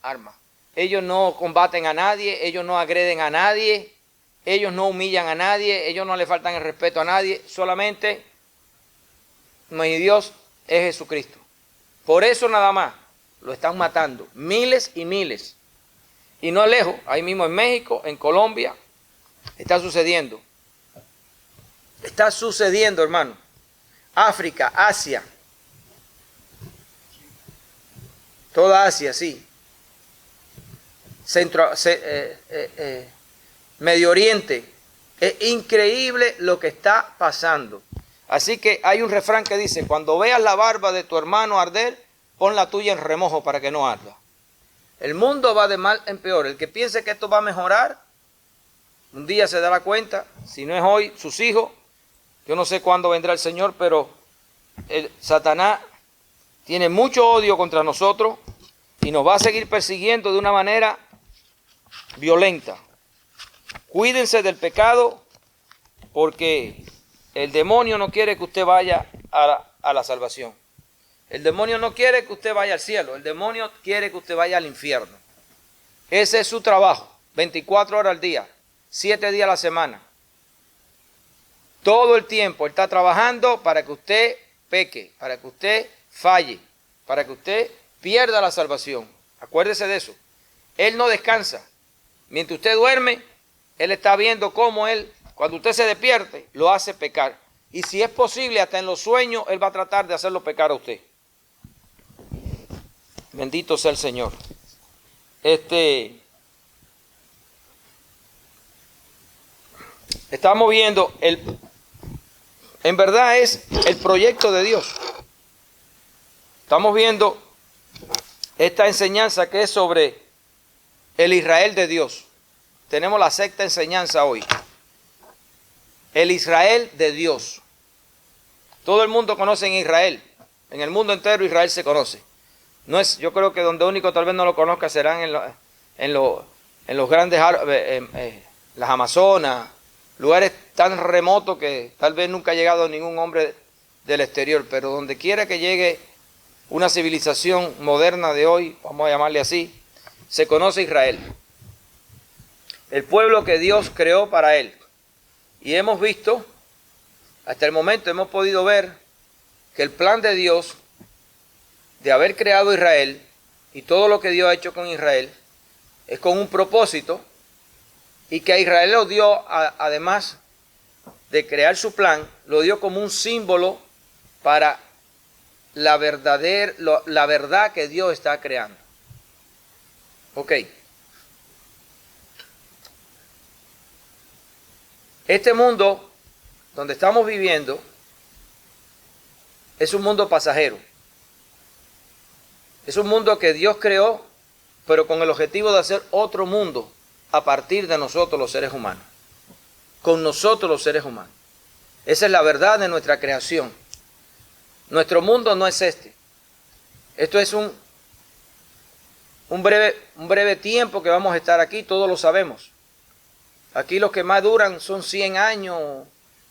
armas. Ellos no combaten a nadie, ellos no agreden a nadie, ellos no humillan a nadie, ellos no le faltan el respeto a nadie, solamente mi Dios es Jesucristo. Por eso nada más lo están matando, miles y miles. Y no lejos, ahí mismo en México, en Colombia, está sucediendo. Está sucediendo, hermano. África, Asia. Toda Asia, sí. Medio Oriente. Es increíble lo que está pasando. Así que hay un refrán que dice, cuando veas la barba de tu hermano arder, pon la tuya en remojo para que no arda. El mundo va de mal en peor. El que piense que esto va a mejorar, un día se dará cuenta, si no es hoy, sus hijos. Yo no sé cuándo vendrá el Señor, pero Satanás tiene mucho odio contra nosotros y nos va a seguir persiguiendo de una manera violenta. Cuídense del pecado porque el demonio no quiere que usted vaya a la salvación. El demonio no quiere que usted vaya al cielo. El demonio quiere que usted vaya al infierno. Ese es su trabajo, 24 horas al día, 7 días a la semana. Todo el tiempo él está trabajando para que usted peque, para que usted falle, para que usted pierda la salvación. Acuérdese de eso. Él no descansa. Mientras usted duerme, él está viendo cómo él, cuando usted se despierte, lo hace pecar. Y si es posible, hasta en los sueños, él va a tratar de hacerlo pecar a usted. Bendito sea el Señor. Estamos viendo, en verdad es el proyecto de Dios. Estamos viendo esta enseñanza que es sobre el Israel de Dios. Tenemos la sexta enseñanza hoy. El Israel de Dios. Todo el mundo conoce en Israel. En el mundo entero Israel se conoce. No es, yo creo que donde único tal vez no lo conozca serán en los grandes, las Amazonas, lugares tan remotos que tal vez nunca ha llegado ningún hombre del exterior, pero donde quiera que llegue una civilización moderna de hoy, vamos a llamarle así, se conoce Israel. El pueblo que Dios creó para él. Y hemos visto, hasta el momento hemos podido ver que el plan de Dios de haber creado Israel y todo lo que Dios ha hecho con Israel es con un propósito, y que a Israel lo dio, además de crear su plan, lo dio como un símbolo para la verdad que Dios está creando. Ok. Este mundo donde estamos viviendo es un mundo pasajero. Es un mundo que Dios creó, pero con el objetivo de hacer otro mundo a partir de nosotros los seres humanos. Con nosotros los seres humanos. Esa es la verdad de nuestra creación. Nuestro mundo no es este. Esto es un breve tiempo que vamos a estar aquí, todos lo sabemos. Aquí los que más duran son 100 años,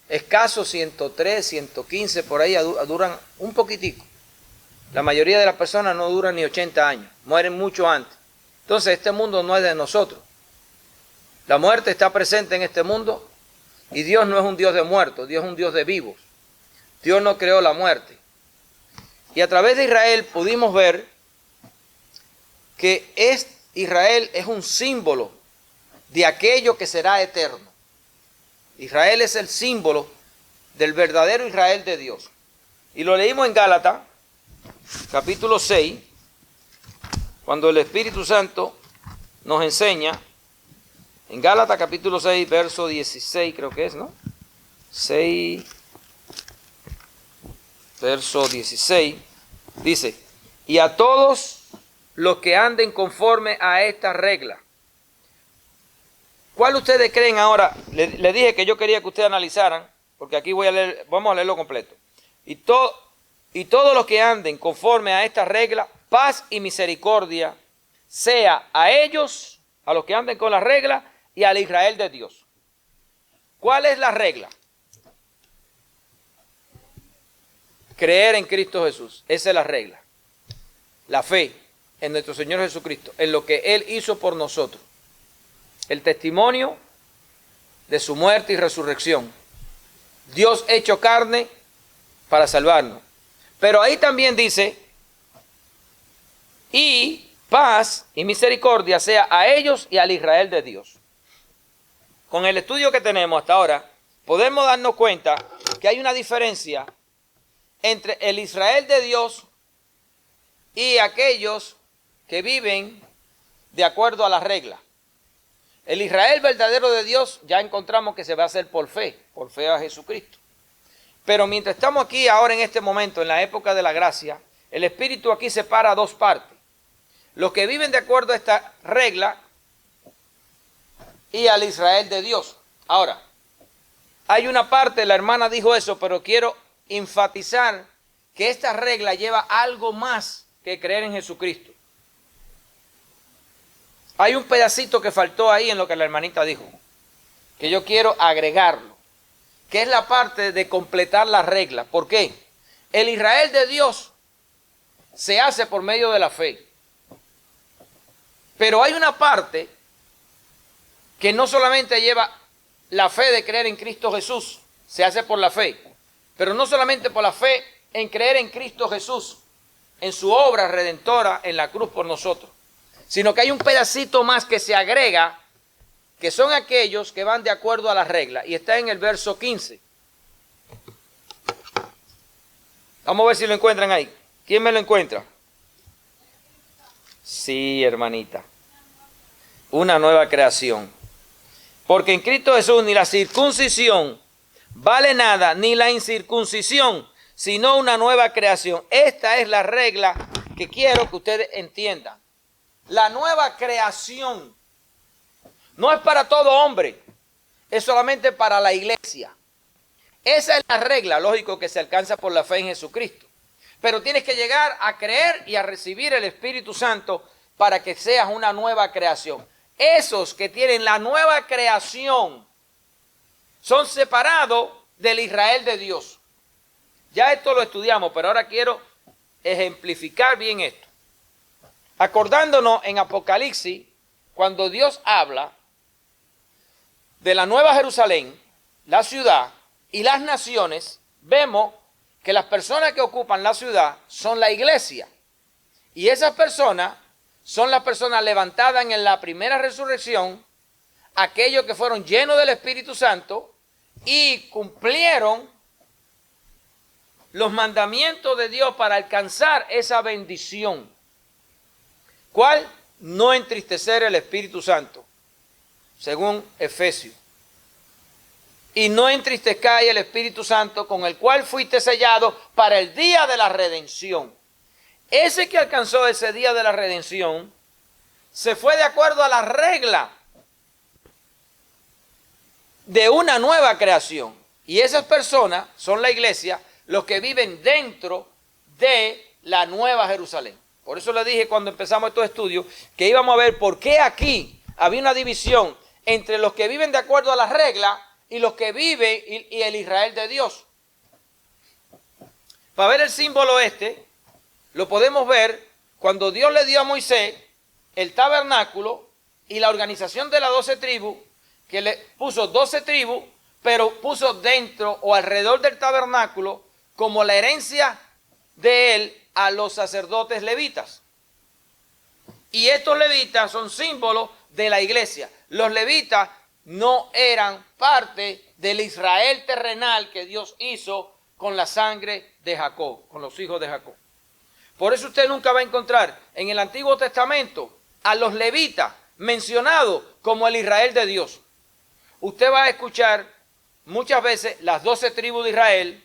escasos 103, 115, por ahí duran un poquitico. La mayoría de las personas no duran ni 80 años, mueren mucho antes. Entonces este mundo no es de nosotros. La muerte está presente en este mundo y Dios no es un Dios de muertos, Dios es un Dios de vivos. Dios no creó la muerte. Y a través de Israel pudimos ver que Israel es un símbolo de aquello que será eterno. Israel es el símbolo del verdadero Israel de Dios. Y lo leímos en Gálatas, capítulo 6, cuando el Espíritu Santo nos enseña, en Gálatas capítulo 6, verso 16 creo que es, ¿no? 6, verso 16, dice, y a todos los que anden conforme a esta regla. ¿Cuál ustedes creen ahora? Le dije que yo quería que ustedes analizaran, porque aquí vamos a leerlo completo. Y todos los que anden conforme a esta regla, paz y misericordia, sea a ellos, a los que anden con la regla, y al Israel de Dios. ¿Cuál es la regla? Creer en Cristo Jesús. Esa es la regla. La fe. en nuestro Señor Jesucristo, en lo que Él hizo por nosotros. El testimonio de su muerte y resurrección. Dios hecho carne para salvarnos. Pero ahí también dice, y paz y misericordia sea a ellos y al Israel de Dios. Con el estudio que tenemos hasta ahora, podemos darnos cuenta que hay una diferencia entre el Israel de Dios y aquellos que viven de acuerdo a la regla. El Israel verdadero de Dios ya encontramos que se va a hacer por fe a Jesucristo. Pero mientras estamos aquí ahora en este momento, en la época de la gracia, el Espíritu aquí separa dos partes. Los que viven de acuerdo a esta regla y al Israel de Dios. Ahora, hay una parte, la hermana dijo eso, pero quiero enfatizar que esta regla lleva algo más que creer en Jesucristo. Hay un pedacito que faltó ahí en lo que la hermanita dijo, que yo quiero agregarlo, que es la parte de completar la regla. ¿Por qué? El Israel de Dios se hace por medio de la fe. Pero hay una parte que no solamente lleva la fe de creer en Cristo Jesús, se hace por la fe, pero no solamente por la fe en creer en Cristo Jesús, en su obra redentora en la cruz por nosotros, sino que hay un pedacito más que se agrega, que son aquellos que van de acuerdo a la regla, y está en el verso 15. Vamos a ver si lo encuentran ahí. ¿Quién me lo encuentra? Sí, hermanita. Una nueva creación. Porque en Cristo Jesús ni la circuncisión vale nada, ni la incircuncisión, sino una nueva creación. Esta es la regla que quiero que ustedes entiendan. La nueva creación no es para todo hombre, es solamente para la iglesia. Esa es la regla, lógico, que se alcanza por la fe en Jesucristo. Pero tienes que llegar a creer y a recibir el Espíritu Santo para que seas una nueva creación. Esos que tienen la nueva creación son separados del Israel de Dios. Ya esto lo estudiamos, pero ahora quiero ejemplificar bien esto. Acordándonos en Apocalipsis, cuando Dios habla de la Nueva Jerusalén, la ciudad y las naciones, vemos que las personas que ocupan la ciudad son la iglesia. Y esas personas son las personas levantadas en la primera resurrección, aquellos que fueron llenos del Espíritu Santo y cumplieron los mandamientos de Dios para alcanzar esa bendición. ¿Cuál? No entristecer el Espíritu Santo, según Efesios. Y no entristezcáis el Espíritu Santo, con el cual fuiste sellado para el día de la redención. Ese que alcanzó ese día de la redención se fue de acuerdo a la regla de una nueva creación. Y esas personas son la iglesia, los que viven dentro de la Nueva Jerusalén. Por eso le dije cuando empezamos estos estudios que íbamos a ver por qué aquí había una división entre los que viven de acuerdo a la regla y los que viven y el Israel de Dios. Para ver el símbolo este, lo podemos ver cuando Dios le dio a Moisés el tabernáculo y la organización de las 12 tribus, que le puso 12 tribus, pero puso dentro o alrededor del tabernáculo como la herencia de él a los sacerdotes levitas. Y estos levitas son símbolos de la iglesia. Los levitas no eran parte del Israel terrenal que Dios hizo con la sangre de Jacob, con los hijos de Jacob. Por eso usted nunca va a encontrar en el Antiguo Testamento a los levitas mencionados como el Israel de Dios. Usted va a escuchar muchas veces las 12 tribus de Israel,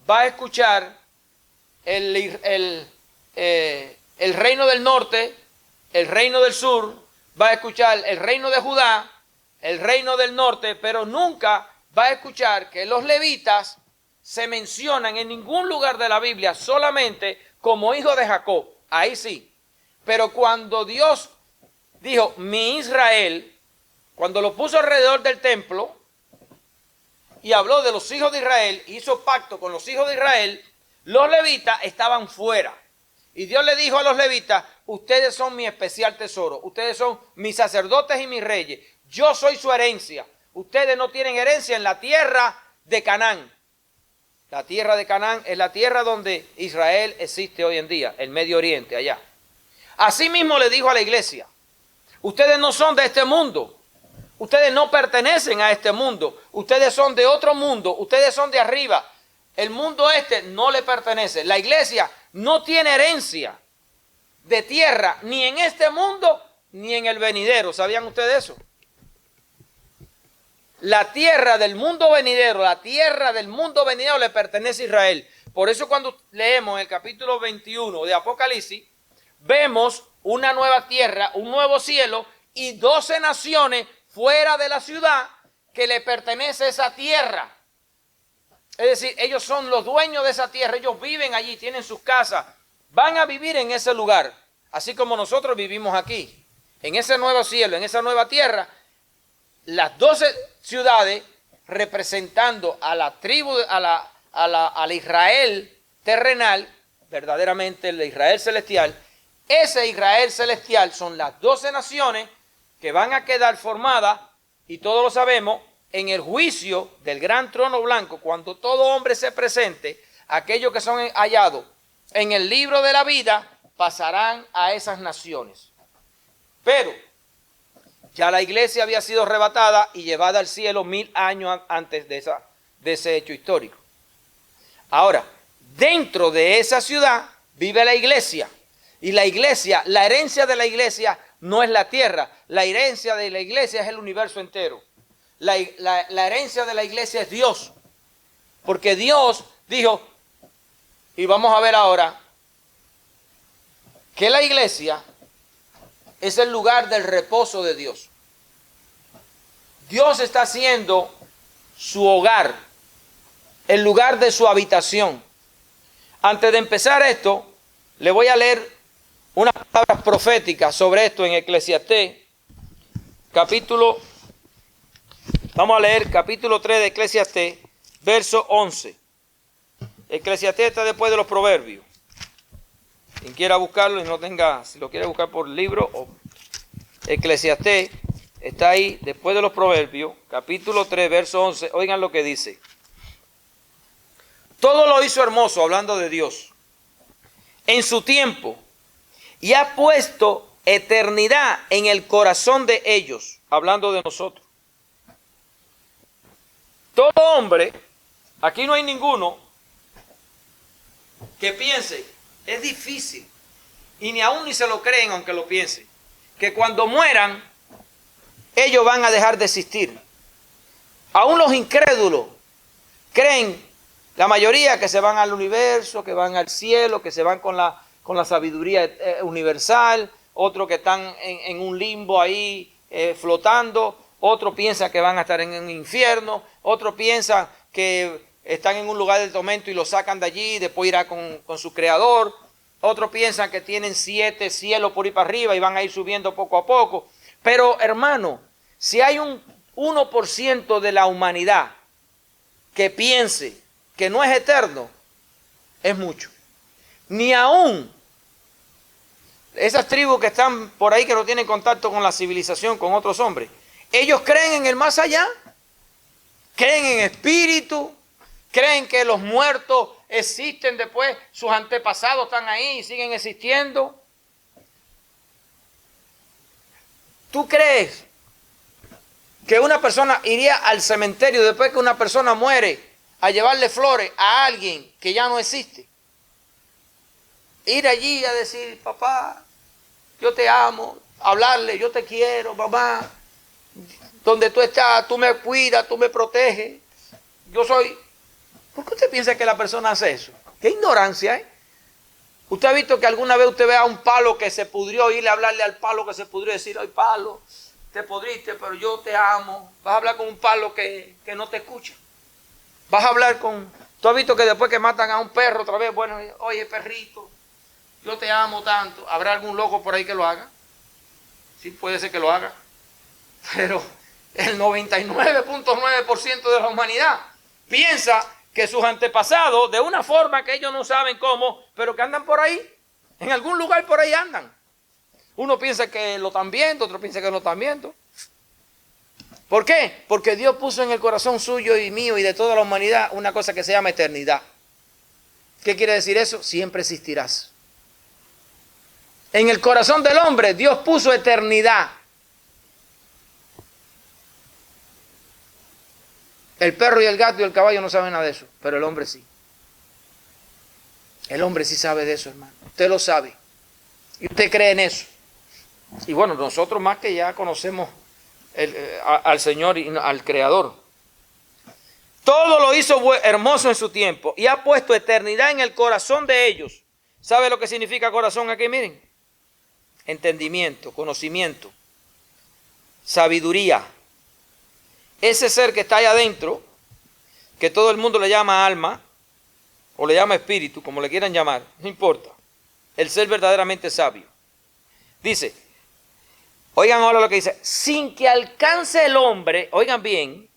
va a escuchar el reino del norte, el reino del sur, va a escuchar el reino de Judá, el reino del norte, pero nunca va a escuchar que los levitas se mencionan en ningún lugar de la Biblia, solamente como hijos de Jacob. Ahí sí. Pero cuando Dios dijo, mi Israel, cuando lo puso alrededor del templo y habló de los hijos de Israel, hizo pacto con los hijos de Israel, los levitas estaban fuera. Y Dios le dijo a los levitas, ustedes son mi especial tesoro, ustedes son mis sacerdotes y mis reyes, yo soy su herencia. Ustedes no tienen herencia en la tierra de Canaán. La tierra de Canaán es la tierra donde Israel existe hoy en día, el Medio Oriente, allá. Asimismo le dijo a la iglesia, ustedes no son de este mundo, ustedes no pertenecen a este mundo, ustedes son de otro mundo, ustedes son de arriba. El mundo este no le pertenece. La iglesia no tiene herencia de tierra ni en este mundo ni en el venidero. ¿Sabían ustedes eso? La tierra del mundo venidero, le pertenece a Israel. Por eso cuando leemos en el capítulo 21 de Apocalipsis, vemos una nueva tierra, un nuevo cielo y 12 naciones fuera de la ciudad que le pertenece a esa tierra. Es decir, ellos son los dueños de esa tierra, ellos viven allí, tienen sus casas, van a vivir en ese lugar, así como nosotros vivimos aquí, en ese nuevo cielo, en esa nueva tierra. Las 12 ciudades representando a la tribu, al Israel terrenal, verdaderamente el Israel celestial. Ese Israel celestial son las 12 naciones que van a quedar formadas, y todos lo sabemos, en el juicio del gran trono blanco, cuando todo hombre se presente, aquellos que son hallados en el libro de la vida pasarán a esas naciones. Pero ya la iglesia había sido arrebatada y llevada al cielo 1000 años antes de ese hecho histórico. Ahora, dentro de esa ciudad vive la iglesia. Y la iglesia, la herencia de la iglesia no es la tierra. La herencia de la iglesia es el universo entero. La herencia de la iglesia es Dios. Porque Dios dijo, y vamos a ver ahora, que la iglesia es el lugar del reposo de Dios. Dios está haciendo su hogar, el lugar de su habitación. Antes de empezar esto, le voy a leer unas palabras proféticas sobre esto en Eclesiastés, vamos a leer capítulo 3 de Eclesiastés, verso 11. Eclesiastés está después de los Proverbios. Quien quiera buscarlo y no tenga, si lo quiere buscar por libro, o Eclesiastés está ahí después de los Proverbios, capítulo 3, verso 11. Oigan lo que dice. Todo lo hizo hermoso, hablando de Dios, en su tiempo, y ha puesto eternidad en el corazón de ellos, hablando de nosotros. Todo hombre, aquí no hay ninguno que piense, es difícil, y ni aún ni se lo creen aunque lo piensen, que cuando mueran, ellos van a dejar de existir. Aún los incrédulos creen, la mayoría, que se van al universo, que van al cielo, que se van con la sabiduría universal, otros que están en un limbo ahí flotando, otros piensan que van a estar en un infierno, otros piensan que están en un lugar de tormento y lo sacan de allí y después irá con su creador, otros piensan que tienen 7 cielos por ir para arriba y van a ir subiendo poco a poco. Pero hermano, si hay un 1% de la humanidad que piense que no es eterno, es mucho. Ni aún esas tribus que están por ahí que no tienen contacto con la civilización, con otros hombres, ellos creen en el más allá, creen en espíritu, creen que los muertos existen después, sus antepasados están ahí y siguen existiendo. ¿Tú crees que una persona iría al cementerio después que una persona muere a llevarle flores a alguien que ya no existe? Ir allí a decir, papá, yo te amo, hablarle, yo te quiero, mamá, donde tú estás, tú me cuidas, tú me proteges, yo soy... ¿Por qué usted piensa que la persona hace eso? ¡Qué ignorancia, eh! ¿Usted ha visto que alguna vez usted vea un palo que se pudrió, irle a hablarle al palo que se pudrió y decir, ay palo, te podriste, pero yo te amo? Vas a hablar con un palo que no te escucha. Vas a hablar con... ¿Tú has visto que después que matan a un perro otra vez, bueno, oye perrito, yo te amo tanto? ¿Habrá algún loco por ahí que lo haga? Sí, puede ser que lo haga. Pero el 99.9% de la humanidad piensa que sus antepasados, de una forma que ellos no saben cómo, pero que andan por ahí, En algún lugar por ahí andan. Uno piensa que lo están viendo, otro piensa que no lo están viendo. ¿Por qué? Porque Dios puso en el corazón suyo y mío y de toda la humanidad una cosa que se llama eternidad. ¿Qué quiere decir eso? Siempre existirás. En el corazón del hombre Dios puso eternidad. El perro y el gato y el caballo no saben nada de eso, pero el hombre sí. El hombre sí sabe de eso, hermano. Usted lo sabe. Y usted cree en eso. Y bueno, nosotros más que ya conocemos al Señor y al Creador. Todo lo hizo hermoso en su tiempo y ha puesto eternidad en el corazón de ellos. ¿Sabe lo que significa corazón aquí? Miren. Entendimiento, conocimiento, sabiduría. Ese ser que está allá adentro, que todo el mundo le llama alma, o le llama espíritu, como le quieran llamar, no importa. El ser verdaderamente sabio. Dice, oigan ahora lo que dice, sin que alcance el hombre, oigan bien,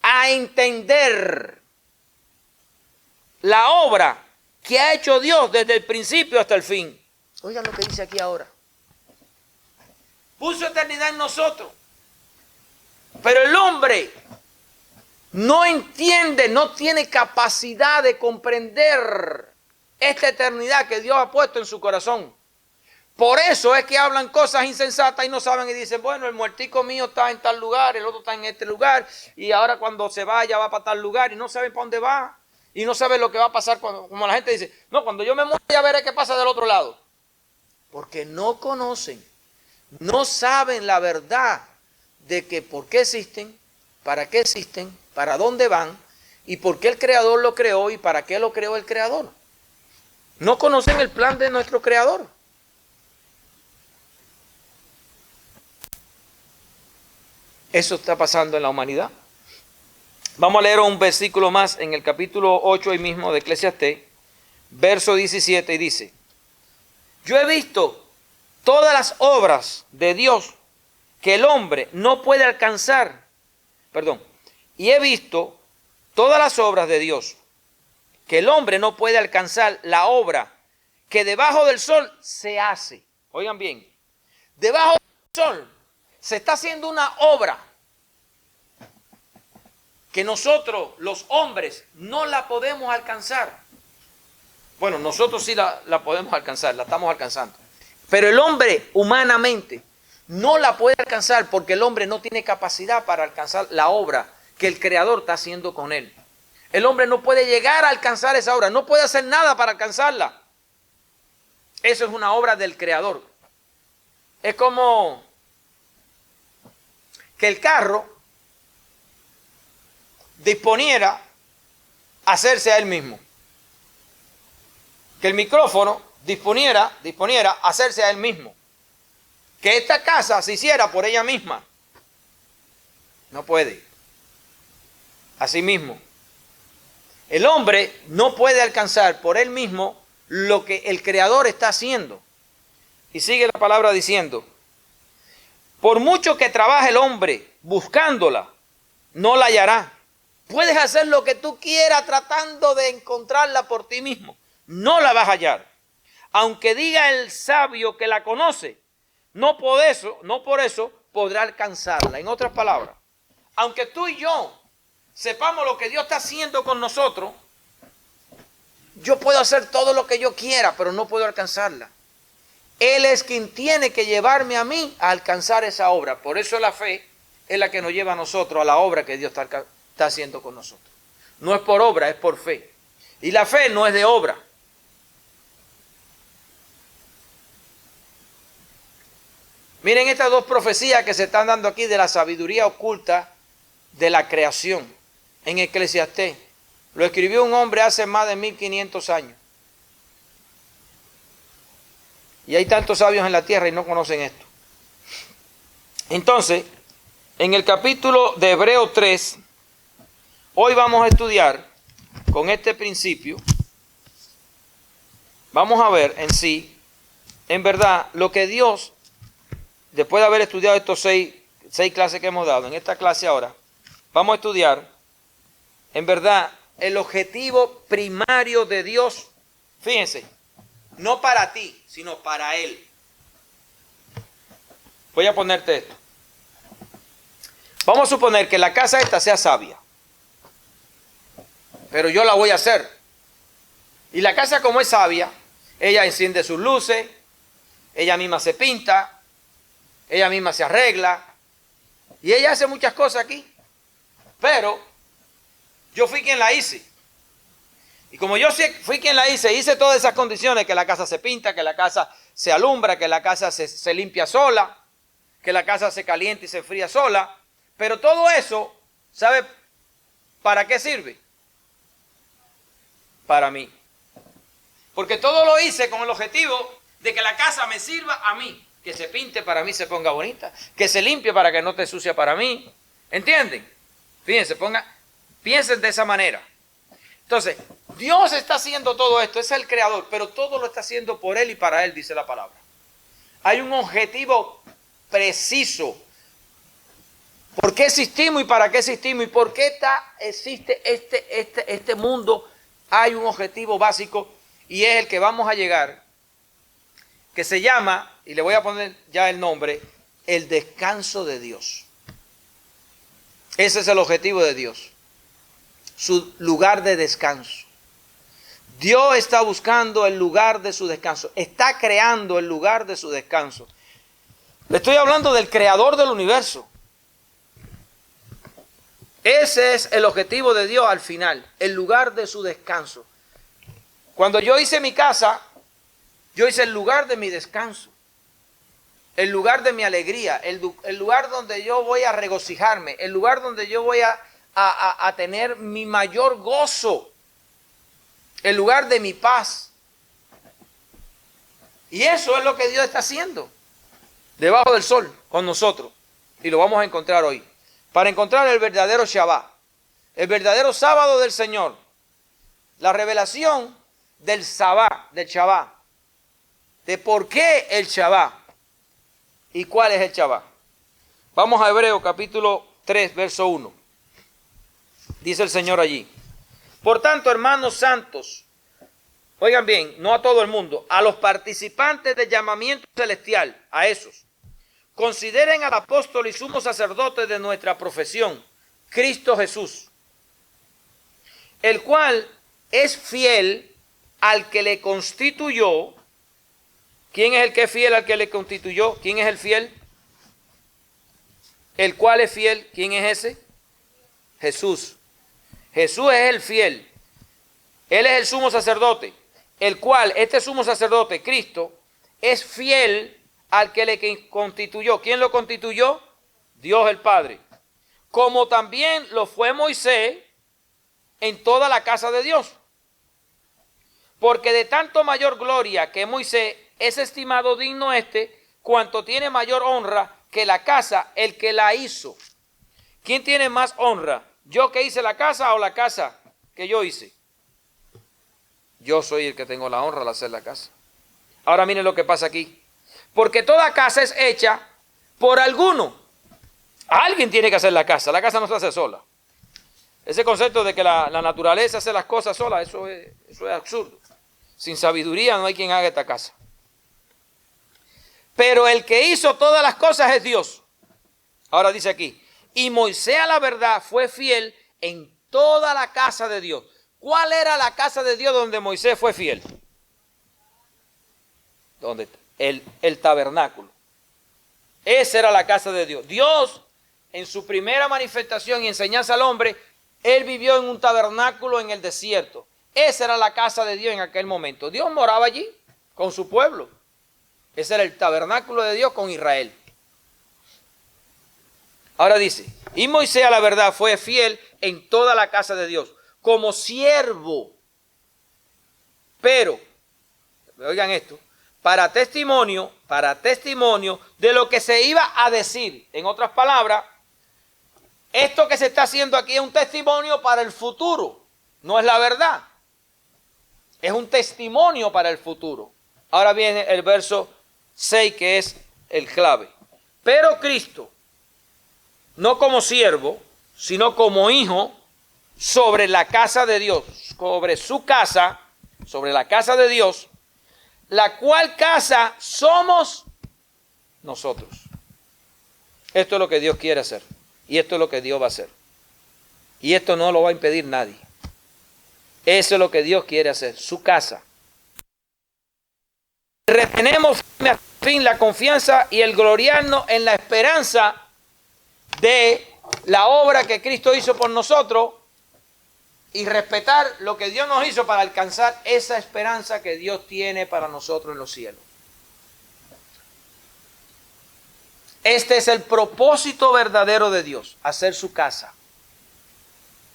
a entender la obra que ha hecho Dios desde el principio hasta el fin. Oigan lo que dice aquí ahora. Puso eternidad en nosotros. Pero el hombre no entiende, no tiene capacidad de comprender esta eternidad que Dios ha puesto en su corazón. Por eso es que hablan cosas insensatas y no saben y dicen, bueno, el muertico mío está en tal lugar, el otro está en este lugar, y ahora cuando se vaya va para tal lugar y no saben para dónde va. Y no saben lo que va a pasar cuando, como la gente dice, no, cuando yo me muera ya veré qué pasa del otro lado. Porque no conocen, no saben la verdad de que por qué existen, para dónde van y por qué el Creador lo creó y para qué lo creó el Creador. No conocen el plan de nuestro Creador. Eso está pasando en la humanidad. Vamos a leer un versículo más en el capítulo 8 ahí mismo de Eclesiastés, verso 17, y dice, yo he visto todas las obras de Dios que el hombre no puede alcanzar, y he visto todas las obras de Dios que el hombre no puede alcanzar, la obra que debajo del sol se hace. Oigan bien, debajo del sol se está haciendo una obra que nosotros, los hombres, no la podemos alcanzar. Bueno, nosotros sí la podemos alcanzar, la estamos alcanzando. Pero el hombre, humanamente, no la puede alcanzar porque el hombre no tiene capacidad para alcanzar la obra que el Creador está haciendo con él. El hombre no puede llegar a alcanzar esa obra, no puede hacer nada para alcanzarla. Eso es una obra del Creador. Es como que el carro disponiera a hacerse a él mismo. Que el micrófono disponiera a hacerse a él mismo. Que esta casa se hiciera por ella misma. No puede. Asimismo, el hombre no puede alcanzar por él mismo lo que el Creador está haciendo. Y sigue la palabra diciendo, por mucho que trabaje el hombre buscándola, no la hallará. Puedes hacer lo que tú quieras tratando de encontrarla por ti mismo. No la vas a hallar. Aunque diga el sabio que la conoce, no por eso podrá alcanzarla. En otras palabras, aunque tú y yo sepamos lo que Dios está haciendo con nosotros, yo puedo hacer todo lo que yo quiera, pero no puedo alcanzarla. Él es quien tiene que llevarme a mí a alcanzar esa obra. Por eso la fe es la que nos lleva a nosotros a la obra que Dios está haciendo con nosotros. No es por obra, es por fe. Y la fe no es de obra. Miren estas dos profecías que se están dando aquí de la sabiduría oculta de la creación en Eclesiastés. Lo escribió un hombre hace más de 1500 años. Y hay tantos sabios en la tierra y no conocen esto. Entonces, en el capítulo de Hebreos 3, hoy vamos a estudiar con este principio, vamos a ver en sí, en verdad, lo que Dios, después de haber estudiado estos seis clases que hemos dado, en esta clase ahora, vamos a estudiar, en verdad, el objetivo primario de Dios. Fíjense, No para ti, sino para Él. Voy a ponerte esto. Vamos a suponer que la casa esta sea sabia. Pero yo la voy a hacer. Y la casa, como es sabia, ella enciende sus luces, ella misma se pinta, ella misma se arregla, y ella hace muchas cosas aquí. Pero yo fui quien la hice. Y como yo fui quien la hice todas esas condiciones, que la casa se pinta, que la casa se alumbra, que la casa se limpia sola, que la casa se calienta y se fría sola. Pero todo eso, ¿sabe para qué sirve? Para mí. Porque todo lo hice con el objetivo de que la casa me sirva a mí. Que se pinte para mí, se ponga bonita. Que se limpie para que no te sucia para mí. ¿Entienden? Fíjense, piensen de esa manera. Entonces, Dios está haciendo todo esto, es el creador, pero todo lo está haciendo por Él y para Él, dice la palabra. Hay un objetivo preciso. ¿Por qué existimos y para qué existimos? ¿Y por qué existe este mundo? Hay un objetivo básico y es el que vamos a llegar, que se llama, y le voy a poner ya el nombre, el descanso de Dios. Ese es el objetivo de Dios, su lugar de descanso. Dios está buscando el lugar de su descanso, está creando el lugar de su descanso. Le estoy hablando del creador del universo. Ese es el objetivo de Dios al final, el lugar de su descanso. Cuando yo hice mi casa, yo hice el lugar de mi descanso, el lugar de mi alegría, el lugar donde yo voy a regocijarme, el lugar donde yo voy a tener mi mayor gozo, el lugar de mi paz. Y eso es lo que Dios está haciendo debajo del sol con nosotros. Y lo vamos a encontrar hoy. Para encontrar el verdadero Shabbat, el verdadero sábado del Señor, la revelación del Shabbat, de por qué el Shabbat y cuál es el Shabbat. Vamos a Hebreos capítulo 3, verso 1. Dice el Señor allí: por tanto, hermanos santos, oigan bien, no a todo el mundo, a los participantes del llamamiento celestial, a esos, consideren al apóstol y sumo sacerdote de nuestra profesión, Cristo Jesús, el cual es fiel al que le constituyó. ¿Quién es el que es fiel al que le constituyó? ¿Quién es el fiel? ¿El cual es fiel? ¿Quién es ese? Jesús. Jesús es el fiel. Él es el sumo sacerdote, el cual, este sumo sacerdote, Cristo, es fiel al que le constituyó. ¿Quién lo constituyó? Dios el Padre. Como también lo fue Moisés en toda la casa de Dios. Porque de tanto mayor gloria que Moisés es estimado digno cuanto tiene mayor honra que la casa, el que la hizo. ¿Quién tiene más honra? ¿Yo que hice la casa o la casa que yo hice? Yo soy el que tengo la honra al hacer la casa. Ahora miren lo que pasa aquí. Porque toda casa es hecha por alguno. Alguien tiene que hacer la casa no se hace sola. Ese concepto de que la naturaleza hace las cosas sola, eso es absurdo. Sin sabiduría no hay quien haga esta casa. Pero el que hizo todas las cosas es Dios. Ahora dice aquí: y Moisés a la verdad fue fiel en toda la casa de Dios. ¿Cuál era la casa de Dios donde Moisés fue fiel? ¿Dónde está? El tabernáculo. Esa era la casa de Dios. Dios, en su primera manifestación y enseñanza al hombre, Él vivió en un tabernáculo en el desierto. Esa era la casa de Dios en aquel momento. Dios moraba allí con su pueblo. Ese era el tabernáculo de Dios con Israel. Ahora dice: y Moisés a la verdad fue fiel en toda la casa de Dios, como siervo. Pero, oigan esto, para testimonio de lo que se iba a decir. En otras palabras, esto que se está haciendo aquí es un testimonio para el futuro, no es la verdad. Es un testimonio para el futuro. Ahora viene el verso 6, que es el clave. Pero Cristo, no como siervo, sino como hijo, sobre la casa de Dios, sobre su casa, sobre la casa de Dios, la cual casa somos nosotros. Esto es lo que Dios quiere hacer. Y esto es lo que Dios va a hacer. Y esto no lo va a impedir nadie. Eso es lo que Dios quiere hacer, su casa. Retenemos al fin la confianza y el gloriarnos en la esperanza de la obra que Cristo hizo por nosotros y respetar lo que Dios nos hizo para alcanzar esa esperanza que Dios tiene para nosotros en los cielos. Este es el propósito verdadero de Dios, hacer su casa.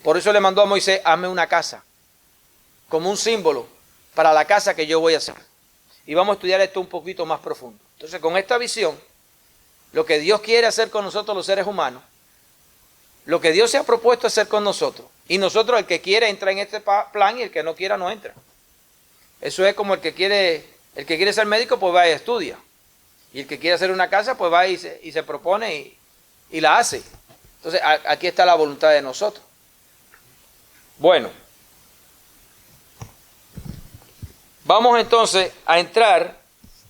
Por eso le mandó a Moisés, hazme una casa, como un símbolo para la casa que yo voy a hacer. Y vamos a estudiar esto un poquito más profundo. Entonces, con esta visión, lo que Dios quiere hacer con nosotros los seres humanos, lo que Dios se ha propuesto hacer con nosotros, y nosotros el que quiere entra en este plan y el que no quiera no entra. Eso es como el que quiere ser médico, pues va y estudia. Y el que quiere hacer una casa, pues va y se propone y la hace. Entonces, aquí está la voluntad de nosotros. Bueno, vamos entonces a entrar,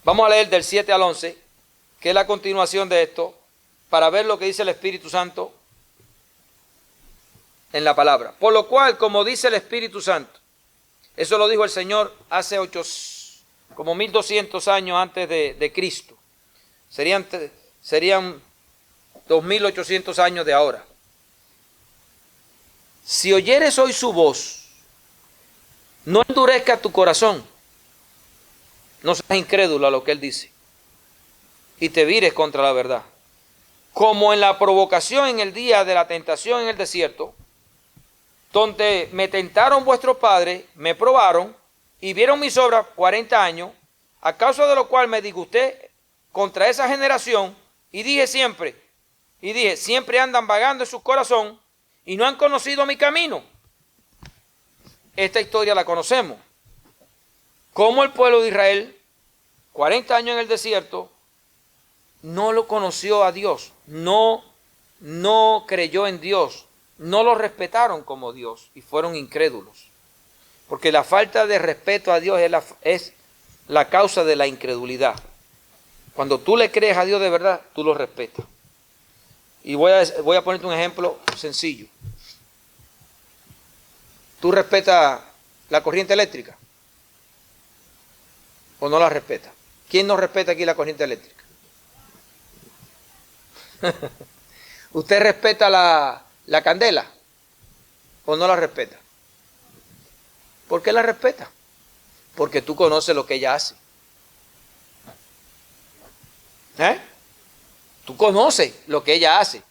vamos a leer del 7 al 11, que es la continuación de esto, para ver lo que dice el Espíritu Santo en la palabra. Por lo cual, como dice el Espíritu Santo, eso lo dijo el Señor hace como 1200 años antes de Cristo. Serían 2800 años de ahora. Si oyeres hoy su voz, no endurezca tu corazón, no seas incrédulo a lo que él dice, y te vires contra la verdad. Como en la provocación en el día de la tentación en el desierto, donde me tentaron vuestros padres, me probaron y vieron mis obras 40 años, a causa de lo cual me disgusté contra esa generación, y dije, siempre andan vagando en su corazón y no han conocido mi camino. Esta historia la conocemos. Como el pueblo de Israel, 40 años en el desierto, no lo conoció a Dios, no creyó en Dios, no lo respetaron como Dios y fueron incrédulos. Porque la falta de respeto a Dios es la causa de la incredulidad. Cuando tú le crees a Dios de verdad, tú lo respetas. Y voy a ponerte un ejemplo sencillo. ¿Tú respetas la corriente eléctrica? ¿O no la respetas? ¿Quién no respeta aquí la corriente eléctrica? ¿Usted respeta la candela? ¿O no la respeta? ¿Por qué la respeta? Porque tú conoces lo que ella hace. Tú conoces lo que ella hace.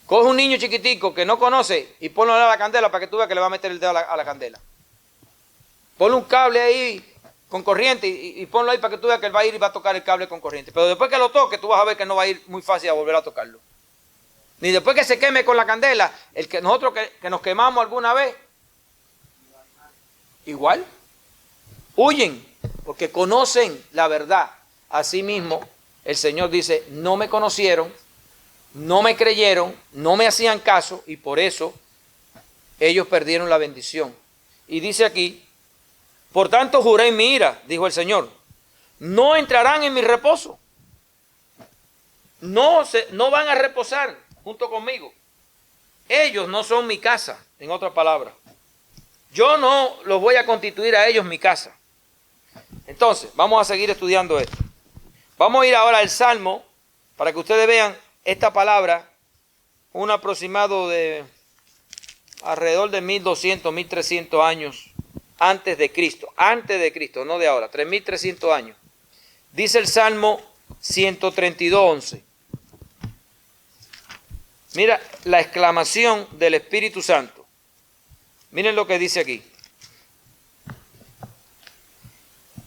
Coge un niño chiquitico que no conoce y ponlo a la candela para que tú veas que le va a meter el dedo a la candela. Ponle un cable ahí con corriente y ponlo ahí para que tú veas que él va a ir y va a tocar el cable con corriente. Pero después que lo toque, tú vas a ver que no va a ir muy fácil a volver a tocarlo. Ni después que se queme con la candela, nosotros que nos quemamos alguna vez, igual, huyen porque conocen la verdad. Asimismo, el Señor dice, no me conocieron, no me creyeron, no me hacían caso y por eso ellos perdieron la bendición. Y dice aquí, por tanto juré en mi ira, dijo el Señor, no entrarán en mi reposo. No van a reposar junto conmigo. Ellos no son mi casa, en otras palabras. Yo no los voy a constituir a ellos mi casa. Entonces, vamos a seguir estudiando esto. Vamos a ir ahora al Salmo, para que ustedes vean esta palabra, un aproximado de alrededor de 1200, 1300 años antes de Cristo, no de ahora, 3300 años. Dice el Salmo 132:11. Mira la exclamación del Espíritu Santo. Miren lo que dice aquí.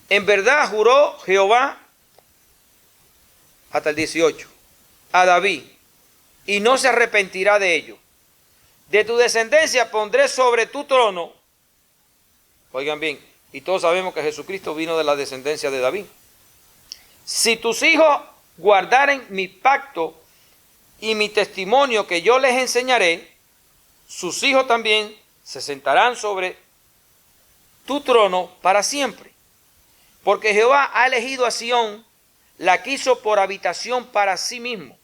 En verdad juró Jehová, hasta el 18, a David, y no se arrepentirá de ello. De tu descendencia pondré sobre tu trono. Oigan bien, y todos sabemos que Jesucristo vino de la descendencia de David. Si tus hijos guardaren mi pacto y mi testimonio que yo les enseñaré, sus hijos también se sentarán sobre tu trono para siempre. Porque Jehová ha elegido a Sión, la quiso por habitación para sí mismo.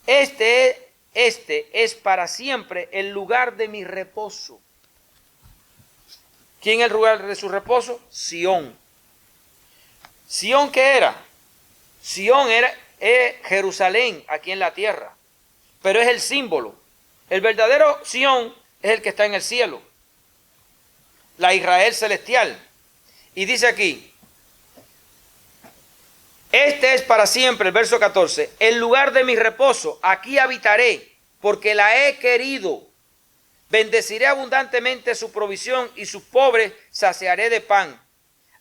Este es para siempre el lugar de mi reposo. ¿Quién es el lugar de su reposo? Sión. ¿Sión qué era? Sión es Jerusalén aquí en la tierra, pero es el símbolo. El verdadero Sión es el que está en el cielo, la Israel celestial. Y dice aquí, este es para siempre, el verso 14, el lugar de mi reposo, aquí habitaré, porque la he querido. Bendeciré abundantemente su provisión y sus pobres saciaré de pan.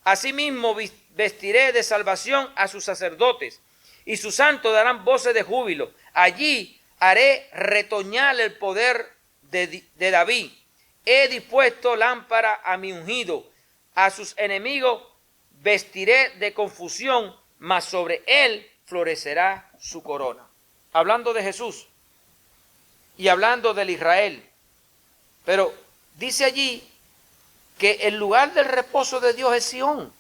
Asimismo vestiré de salvación a sus sacerdotes y sus santos darán voces de júbilo. Allí haré retoñar el poder de David. He dispuesto lámpara a mi ungido. A sus enemigos vestiré de confusión, mas sobre él florecerá su corona. Hablando de Jesús y hablando del Israel. Pero dice allí que el lugar del reposo de Dios es Sión,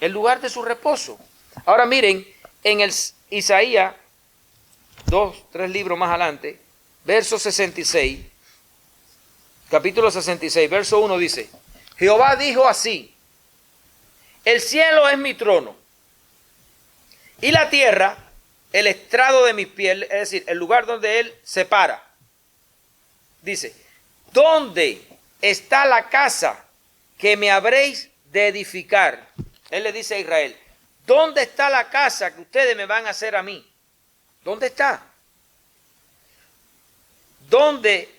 el lugar de su reposo. Ahora miren, en el Isaías, 3 libros más adelante, verso 66, capítulo 66, verso 1 dice, Jehová dijo así, el cielo es mi trono y la tierra el estrado de mis pies, es decir, el lugar donde él se para. Dice, ¿dónde está la casa que me habréis de edificar? Él le dice a Israel, ¿dónde está la casa que ustedes me van a hacer a mí? ¿Dónde está? ¿Dónde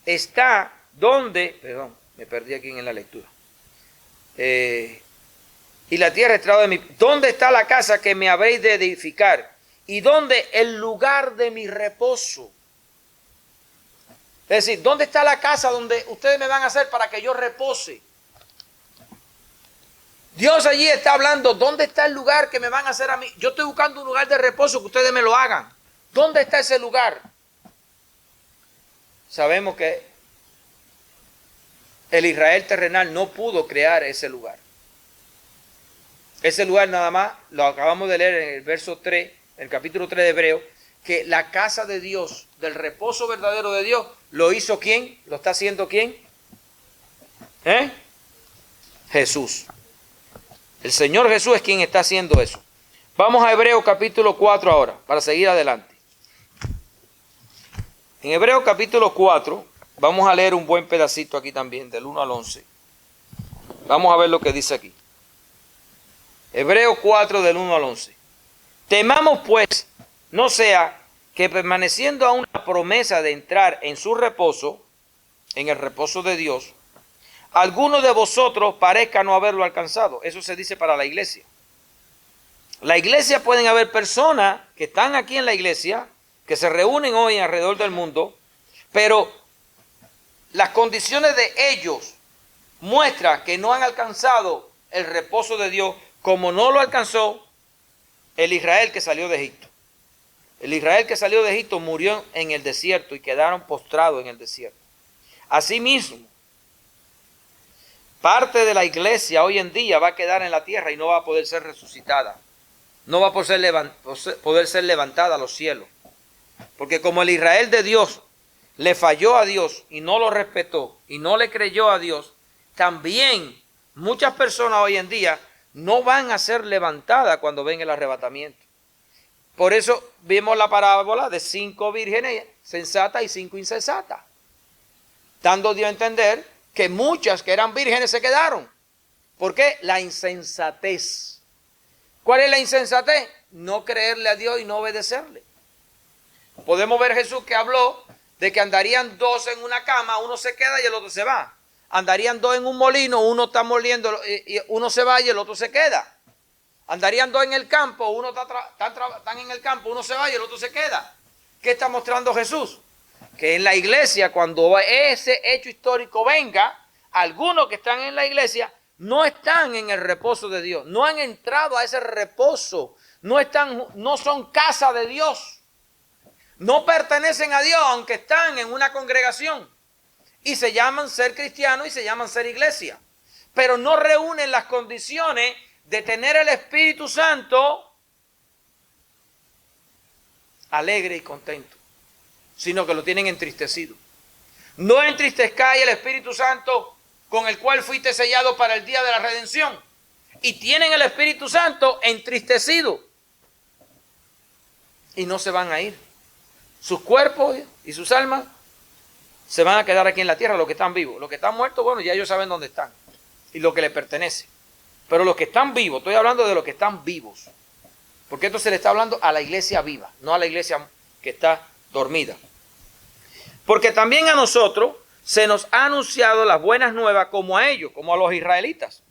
está? ¿Dónde? Perdón, me perdí aquí en la lectura. Y la tierra estrado de mi... ¿Dónde está la casa que me habréis de edificar? ¿Y dónde el lugar de mi reposo? Es decir, ¿dónde está la casa donde ustedes me van a hacer para que yo repose? Dios allí está hablando, ¿dónde está el lugar que me van a hacer a mí? Yo estoy buscando un lugar de reposo que ustedes me lo hagan. ¿Dónde está ese lugar? Sabemos que el Israel terrenal no pudo crear ese lugar. Ese lugar nada más, lo acabamos de leer en el verso 3, en el capítulo 3 de Hebreo, que la casa de Dios, del reposo verdadero de Dios, ¿lo hizo quién? ¿Lo está haciendo quién? Jesús. El Señor Jesús es quien está haciendo eso. Vamos a Hebreo capítulo 4 ahora, para seguir adelante. En Hebreo capítulo 4, vamos a leer un buen pedacito aquí también, del 1 al 11. Vamos a ver lo que dice aquí. Hebreo 4, del 1 al 11. Temamos pues, no sea que permaneciendo aún la promesa de entrar en su reposo, en el reposo de Dios, alguno de vosotros parezca no haberlo alcanzado. Eso se dice para la iglesia. La iglesia, pueden haber personas que están aquí en la iglesia, que se reúnen hoy alrededor del mundo, pero las condiciones de ellos muestran que no han alcanzado el reposo de Dios como no lo alcanzó el Israel que salió de Egipto. El Israel que salió de Egipto murió en el desierto y quedaron postrados en el desierto. Asimismo, parte de la iglesia hoy en día va a quedar en la tierra y no va a poder ser resucitada. No va a poder ser levantada a los cielos. Porque como el Israel de Dios le falló a Dios y no lo respetó y no le creyó a Dios, también muchas personas hoy en día no van a ser levantadas cuando venga el arrebatamiento. Por eso vimos la parábola de 5 vírgenes sensatas y 5 insensatas, dando Dios a entender que muchas que eran vírgenes se quedaron. ¿Por qué? La insensatez. ¿Cuál es la insensatez? No creerle a Dios y no obedecerle. Podemos ver Jesús que habló de que andarían 2 en una cama, uno se queda y el otro se va. Andarían 2 en un molino, uno está moliendo y uno se va y el otro se queda. Andarían 2 en el campo, uno están en el campo, uno se va y el otro se queda. ¿Qué está mostrando Jesús? Que en la iglesia, cuando ese hecho histórico venga, algunos que están en la iglesia no están en el reposo de Dios, no han entrado a ese reposo, no son casa de Dios, no pertenecen a Dios, aunque están en una congregación y se llaman ser cristianos y se llaman ser iglesia. pero no reúnen las condiciones de tener el Espíritu Santo alegre y contento, sino que lo tienen entristecido. No entristezcáis el Espíritu Santo con el cual fuiste sellado para el día de la redención. Y tienen el Espíritu Santo entristecido. Y no se van a ir. Sus cuerpos y sus almas se van a quedar aquí en la tierra, los que están vivos. Los que están muertos, bueno, ya ellos saben dónde están y lo que les pertenece. Pero los que están vivos, estoy hablando de los que están vivos. Porque esto se le está hablando a la iglesia viva, no a la iglesia que está dormida. Porque también a nosotros se nos ha anunciado las buenas nuevas como a ellos, como a los israelitas.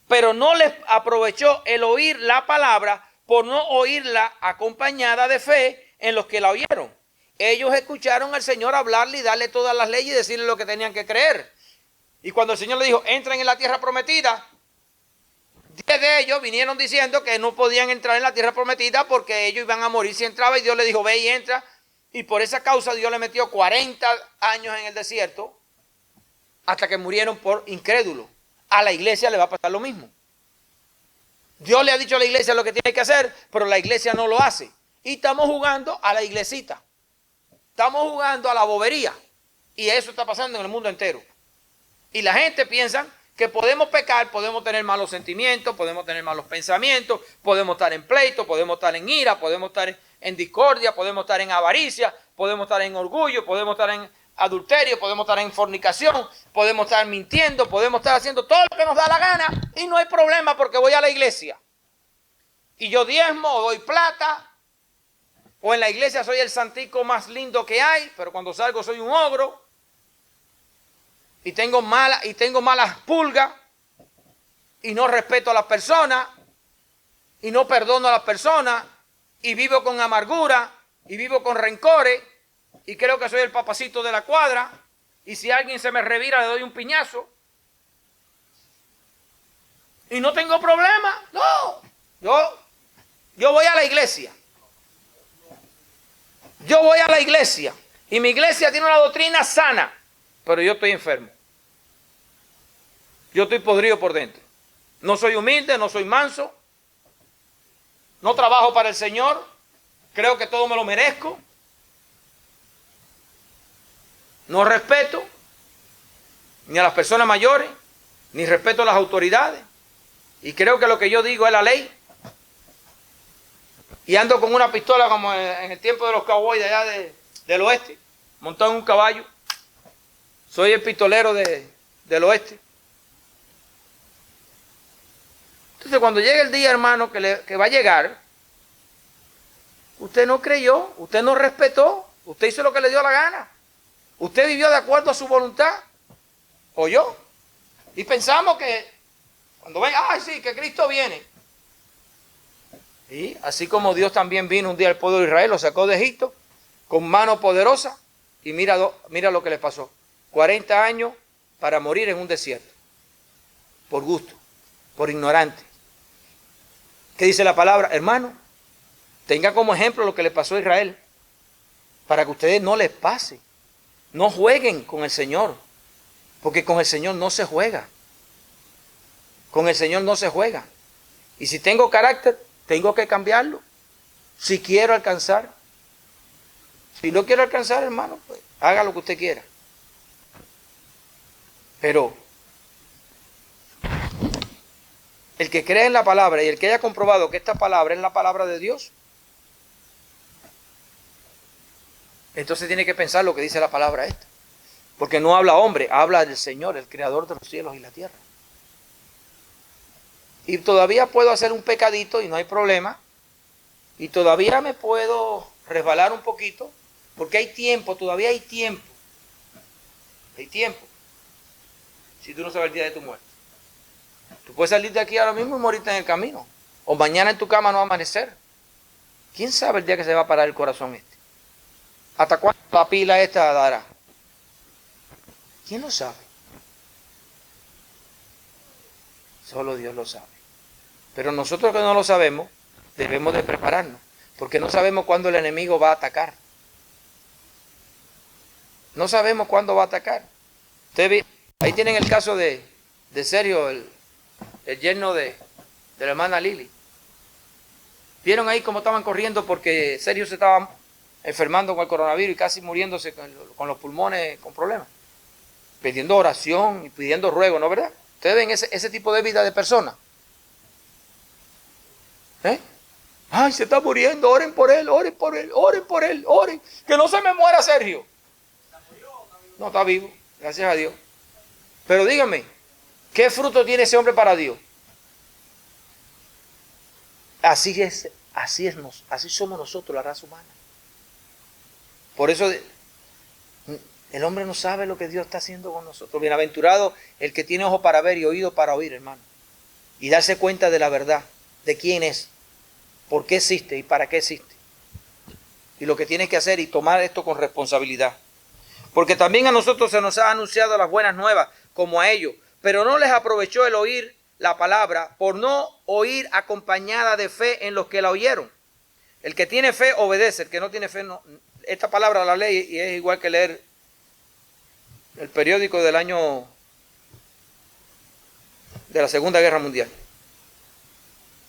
Pero no les aprovechó el oír la palabra por no oírla acompañada de fe en los que la oyeron. Ellos escucharon al Señor hablarle y darle todas las leyes y decirle lo que tenían que creer. Y cuando el Señor le dijo, entren en la tierra prometida, 10 de ellos vinieron diciendo que no podían entrar en la tierra prometida porque ellos iban a morir si entraba, y Dios le dijo, ve y entra. Y por esa causa Dios le metió 40 años en el desierto hasta que murieron por incrédulos. A la iglesia le va a pasar lo mismo. Dios le ha dicho a la iglesia lo que tiene que hacer, pero la iglesia no lo hace. Y estamos jugando a la iglesita. Estamos jugando a la bobería. Y eso está pasando en el mundo entero. Y la gente piensa que podemos pecar, podemos tener malos sentimientos, podemos tener malos pensamientos, podemos estar en pleito, podemos estar en ira, podemos estar en discordia, podemos estar en avaricia, podemos estar en orgullo, podemos estar en adulterio, podemos estar en fornicación, podemos estar mintiendo, podemos estar haciendo todo lo que nos da la gana y no hay problema porque voy a la iglesia. Y yo diezmo o doy plata, o en la iglesia soy el santico más lindo que hay, pero cuando salgo soy un ogro. Y tengo malas pulgas, y no respeto a las personas, y no perdono a las personas, y vivo con amargura, y vivo con rencores, y creo que soy el papacito de la cuadra, y si alguien se me revira le doy un piñazo. Y no tengo problema, no. Yo voy a la iglesia. Yo voy a la iglesia, y mi iglesia tiene una doctrina sana, pero yo estoy enfermo. Yo estoy podrido por dentro. No soy humilde, no soy manso. No trabajo para el Señor. Creo que todo me lo merezco. No respeto ni a las personas mayores, ni respeto a las autoridades. Y creo que lo que yo digo es la ley. Y ando con una pistola como en el tiempo de los cowboys de allá del oeste, montado en un caballo. Soy el pistolero del oeste. Entonces, cuando llegue el día, hermano, que va a llegar, usted no creyó, usted no respetó, usted hizo lo que le dio la gana. Usted vivió de acuerdo a su voluntad, o yo. Y pensamos que cuando venga, ay sí, que Cristo viene. Y así como Dios también vino un día al pueblo de Israel, lo sacó de Egipto con mano poderosa, y mira lo que le pasó. 40 años para morir en un desierto, por gusto, por ignorante. ¿Qué dice la palabra? Hermano, tenga como ejemplo lo que le pasó a Israel, para que a ustedes no les pase. No jueguen con el Señor, porque con el Señor no se juega. Con el Señor no se juega. Y si tengo carácter, tengo que cambiarlo. Si quiero alcanzar. Si no quiero alcanzar, hermano, pues haga lo que usted quiera. Pero el que cree en la palabra y el que haya comprobado que esta palabra es la palabra de Dios, entonces tiene que pensar lo que dice la palabra esta. Porque no habla hombre, habla del Señor, el creador de los cielos y la tierra. Y todavía puedo hacer un pecadito y no hay problema. Y todavía me puedo resbalar un poquito, porque hay tiempo, todavía hay tiempo. Hay tiempo. Si tú no sabes el día de tu muerte. Tú puedes salir de aquí ahora mismo y morirte en el camino. O mañana en tu cama no va a amanecer. ¿Quién sabe el día que se va a parar el corazón este? ¿Hasta cuándo la pila esta dará? ¿Quién lo sabe? Solo Dios lo sabe. Pero nosotros que no lo sabemos, debemos de prepararnos. Porque no sabemos cuándo el enemigo va a atacar. No sabemos cuándo va a atacar. Ustedes, ahí tienen el caso de de Sergio, el yerno de la hermana Lili. ¿Vieron ahí cómo estaban corriendo porque Sergio se estaba enfermando con el coronavirus y casi muriéndose con los pulmones con problemas? Pidiendo oración y pidiendo ruego, ¿no, verdad? Ustedes ven ese tipo de vida de persona. Ay, se está muriendo, oren por él, oren por él, oren por él, oren. Que no se me muera Sergio. No, está vivo, gracias a Dios. Pero díganme, ¿qué fruto tiene ese hombre para Dios? Así somos nosotros, la raza humana. Por eso el hombre no sabe lo que Dios está haciendo con nosotros. Bienaventurado el que tiene ojo para ver y oído para oír, hermano. Y darse cuenta de la verdad, de quién es, por qué existe y para qué existe. Y lo que tiene que hacer y tomar esto con responsabilidad. Porque también a nosotros se nos ha anunciado las buenas nuevas, como a ellos. Pero no les aprovechó el oír la palabra, por no oír acompañada de fe en los que la oyeron. El que tiene fe obedece, el que no tiene fe no. Esta palabra la lee y es igual que leer el periódico del año de la Segunda Guerra Mundial.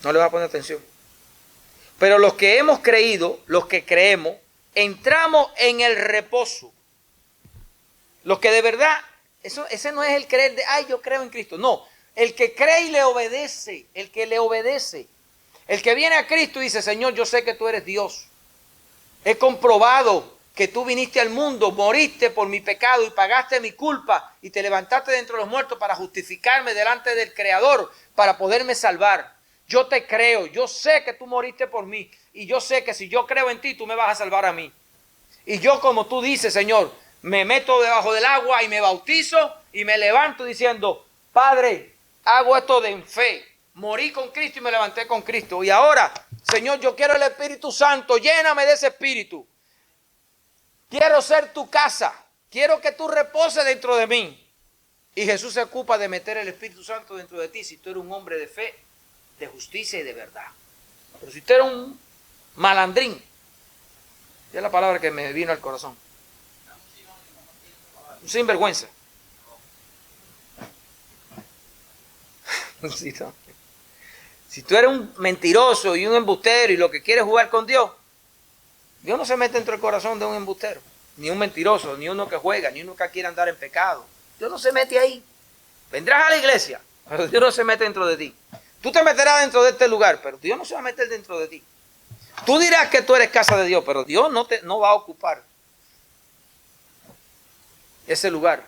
No le va a poner atención. Pero los que hemos creído, los que creemos, entramos en el reposo. Los que de verdad, ese no es el creer de, ay, yo creo en Cristo. No, el que cree y le obedece, el que le obedece. El que viene a Cristo y dice, Señor, yo sé que tú eres Dios. He comprobado que tú viniste al mundo, moriste por mi pecado y pagaste mi culpa y te levantaste de entre los muertos para justificarme delante del Creador, para poderme salvar. Yo te creo, yo sé que tú moriste por mí y yo sé que si yo creo en ti, tú me vas a salvar a mí. Y yo, como tú dices, Señor, me meto debajo del agua y me bautizo y me levanto diciendo, Padre, hago esto de en fe. Morí con Cristo y me levanté con Cristo. Y ahora, Señor, yo quiero el Espíritu Santo, lléname de ese Espíritu. Quiero ser tu casa, quiero que tú reposes dentro de mí. Y Jesús se ocupa de meter el Espíritu Santo dentro de ti si tú eres un hombre de fe, de justicia y de verdad. Pero si tú eres un malandrín, es la palabra que me vino al corazón, un sinvergüenza. Si tú eres un mentiroso y un embustero y lo que quieres jugar con Dios, Dios no se mete dentro del corazón de un embustero, ni un mentiroso, ni uno que juega, ni uno que quiere andar en pecado. Dios no se mete ahí. Vendrás a la iglesia, pero Dios no se mete dentro de ti. Tú te meterás dentro de este lugar, pero Dios no se va a meter dentro de ti. Tú dirás que tú eres casa de Dios, pero Dios no va a ocupar ese lugar.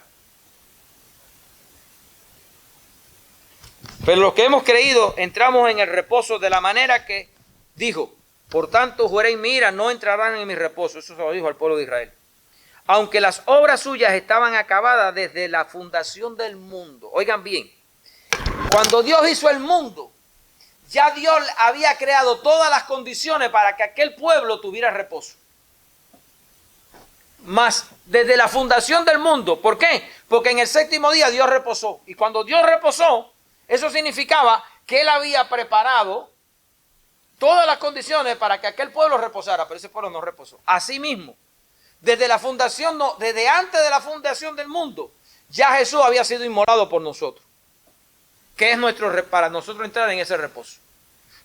Pero los que hemos creído entramos en el reposo de la manera que dijo, por tanto juré en mi ira, no entrarán en mi reposo. Eso se lo dijo al pueblo de Israel. Aunque las obras suyas estaban acabadas desde la fundación del mundo. Oigan bien, cuando Dios hizo el mundo, ya Dios había creado todas las condiciones para que aquel pueblo tuviera reposo. Mas desde la fundación del mundo, ¿por qué? Porque en el séptimo día Dios reposó. Y cuando Dios reposó, eso significaba que Él había preparado todas las condiciones para que aquel pueblo reposara, pero ese pueblo no reposó. Asimismo, desde la fundación, desde antes de la fundación del mundo, ya Jesús había sido inmolado por nosotros. Que es para nosotros entrar en ese reposo.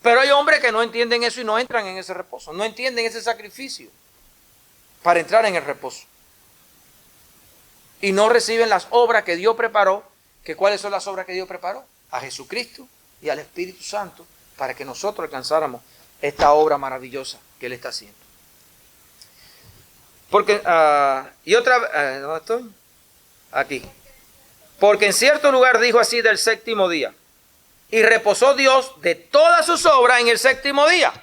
Pero hay hombres que no entienden eso y no entran en ese reposo. No entienden ese sacrificio para entrar en el reposo. Y no reciben las obras que Dios preparó. ¿Que cuáles son las obras que Dios preparó? A Jesucristo y al Espíritu Santo para que nosotros alcanzáramos esta obra maravillosa que Él está haciendo. Porque, ¿dónde estoy? Aquí. Porque en cierto lugar dijo así del séptimo día. Y reposó Dios de todas sus obras en el séptimo día.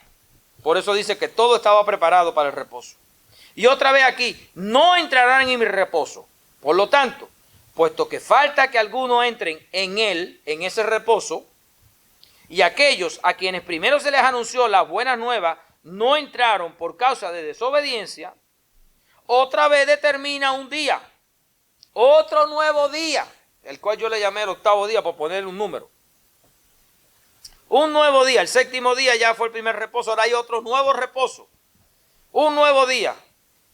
Por eso dice que todo estaba preparado para el reposo. Y otra vez aquí, no entrarán en mi reposo. Por lo tanto, puesto que falta que algunos entren en él, en ese reposo, y aquellos a quienes primero se les anunció la buena nueva no entraron por causa de desobediencia, otra vez determina un día, otro nuevo día, el cual yo le llamé el octavo día por ponerle un número. Un nuevo día, el séptimo día ya fue el primer reposo, ahora hay otro nuevo reposo. Un nuevo día,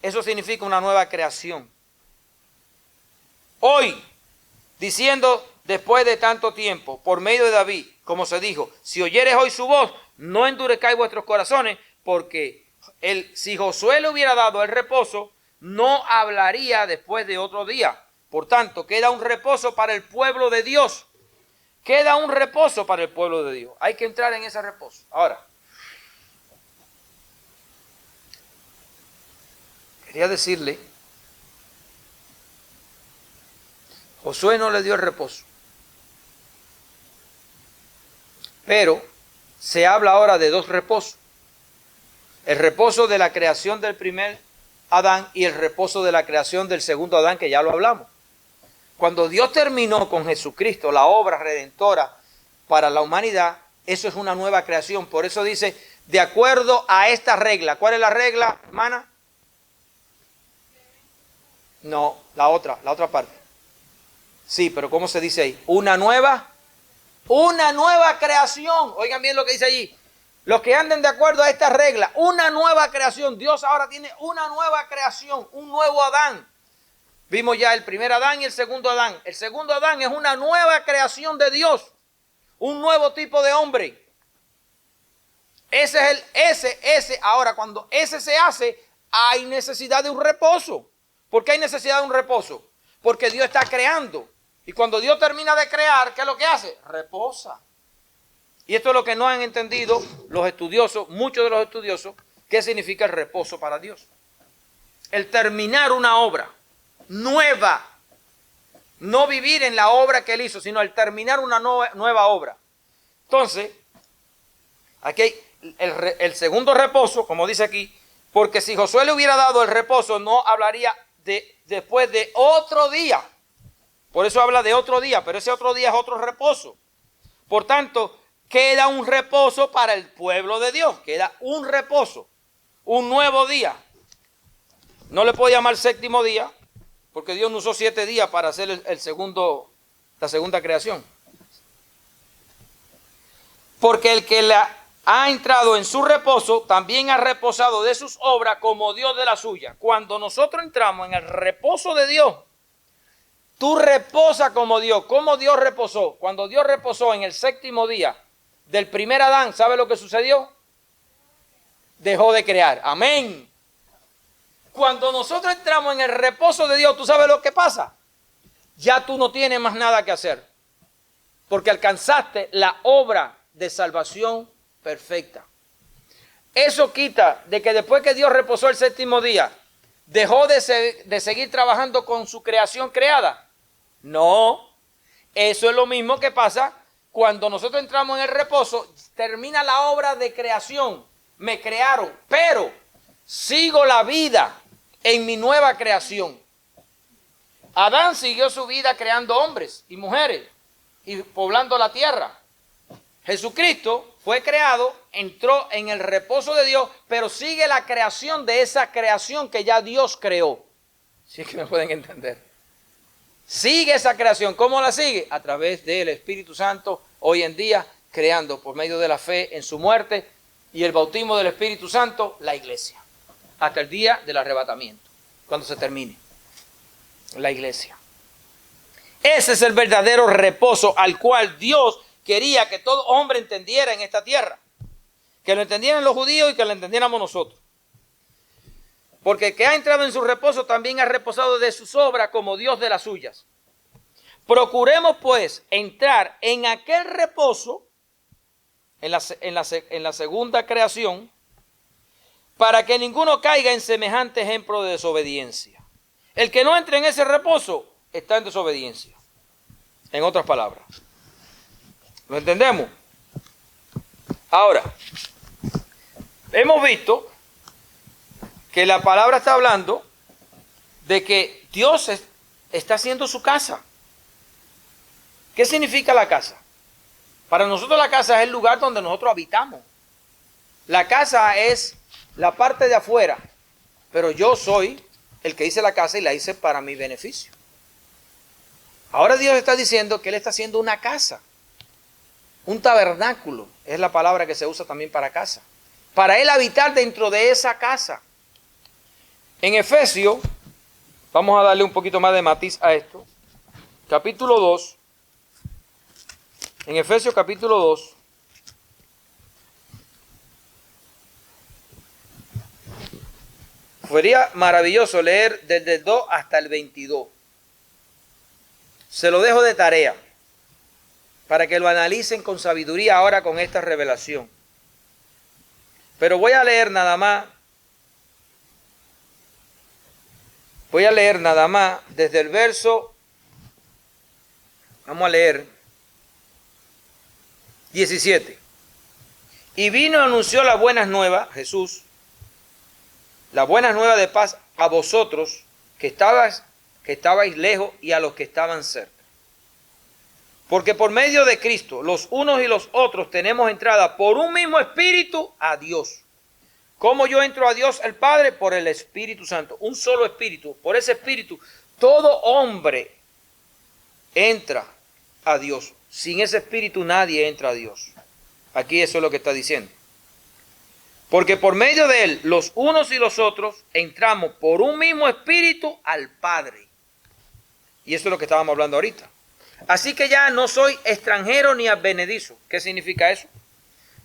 eso significa una nueva creación. Hoy, diciendo después de tanto tiempo, por medio de David, como se dijo, si oyeres hoy su voz, no endurezcáis vuestros corazones, porque si Josué le hubiera dado el reposo, no hablaría después de otro día. Por tanto, queda un reposo para el pueblo de Dios. Queda un reposo para el pueblo de Dios. Hay que entrar en ese reposo. Ahora, quería decirle, Josué no le dio el reposo. Pero se habla ahora de dos reposos. El reposo de la creación del primer Adán y el reposo de la creación del segundo Adán, que ya lo hablamos. Cuando Dios terminó con Jesucristo la obra redentora para la humanidad, eso es una nueva creación. Por eso dice, de acuerdo a esta regla. ¿Cuál es la regla, hermana? No, la otra parte. Sí, pero ¿cómo se dice ahí? Una nueva creación. Oigan bien lo que dice allí. Los que anden de acuerdo a esta regla, una nueva creación. Dios ahora tiene una nueva creación, un nuevo Adán. Vimos ya el primer Adán y el segundo Adán. El segundo Adán es una nueva creación de Dios, un nuevo tipo de hombre. Ahora, cuando ese se hace, hay necesidad de un reposo. ¿Por qué hay necesidad de un reposo? Porque Dios está creando. Y cuando Dios termina de crear, ¿qué es lo que hace? Reposa. Y esto es lo que no han entendido los estudiosos, muchos de los estudiosos, qué significa el reposo para Dios. El terminar una obra nueva. No vivir en la obra que Él hizo, sino el terminar una nueva obra. Entonces, aquí hay el segundo reposo, como dice aquí, porque si Josué le hubiera dado el reposo, no hablaría después de otro día. Por eso habla de otro día, pero ese otro día es otro reposo. Por tanto, queda un reposo para el pueblo de Dios. Queda un reposo, un nuevo día. No le puedo llamar séptimo día, porque Dios no usó 7 días para hacer la segunda creación. Porque el que ha entrado en su reposo, también ha reposado de sus obras como Dios de la suya. Cuando nosotros entramos en el reposo de Dios, tú reposas como Dios. ¿Cómo Dios reposó? Cuando Dios reposó en el séptimo día del primer Adán, ¿sabe lo que sucedió? Dejó de crear. Amén. Cuando nosotros entramos en el reposo de Dios, ¿tú sabes lo que pasa? Ya tú no tienes más nada que hacer. Porque alcanzaste la obra de salvación perfecta. Eso quita de que después que Dios reposó el séptimo día, ¿dejó de seguir trabajando con su creación creada? No. Eso es lo mismo que pasa cuando nosotros entramos en el reposo. Termina la obra de creación. Me crearon, pero sigo la vida en mi nueva creación. Adán siguió su vida creando hombres y mujeres y poblando la tierra. Jesucristo fue creado, entró en el reposo de Dios, pero sigue la creación de esa creación que ya Dios creó. Si es que me pueden entender. Sigue esa creación. ¿Cómo la sigue? A través del Espíritu Santo, hoy en día, creando por medio de la fe en su muerte y el bautismo del Espíritu Santo, la iglesia. Hasta el día del arrebatamiento, cuando se termine la iglesia. Ese es el verdadero reposo al cual Dios quería que todo hombre entendiera en esta tierra. Que lo entendieran los judíos y que lo entendiéramos nosotros. Porque el que ha entrado en su reposo también ha reposado de sus obras como Dios de las suyas. Procuremos pues entrar en aquel reposo, en la segunda creación, para que ninguno caiga en semejante ejemplo de desobediencia. El que no entre en ese reposo está en desobediencia. En otras palabras. ¿Lo entendemos? Ahora, hemos visto que la palabra está hablando de que Dios está haciendo su casa. ¿Qué significa la casa? Para nosotros la casa es el lugar donde nosotros habitamos. La casa es la parte de afuera, pero yo soy el que hice la casa y la hice para mi beneficio. Ahora Dios está diciendo que Él está haciendo una casa, un tabernáculo, es la palabra que se usa también para casa, para Él habitar dentro de esa casa. En Efesios, vamos a darle un poquito más de matiz a esto, capítulo 2, En Efesios capítulo 2. Sería maravilloso leer desde el 2 hasta el 22. Se lo dejo de tarea para que lo analicen con sabiduría ahora con esta revelación. Pero voy a leer nada más. Voy a leer nada más desde el verso. Vamos a leer 17. Y vino y anunció las buenas nuevas, Jesús, las buenas nuevas de paz a vosotros que estabais lejos y a los que estaban cerca. Porque por medio de Cristo, los unos y los otros tenemos entrada por un mismo Espíritu a Dios. ¿Cómo yo entro a Dios el Padre? Por el Espíritu Santo. Un solo Espíritu. Por ese Espíritu, todo hombre entra a Dios. Sin ese Espíritu nadie entra a Dios. Aquí eso es lo que está diciendo. Porque por medio de Él, los unos y los otros, entramos por un mismo Espíritu al Padre. Y eso es lo que estábamos hablando ahorita. Así que ya no soy extranjero ni advenedizo. ¿Qué significa eso?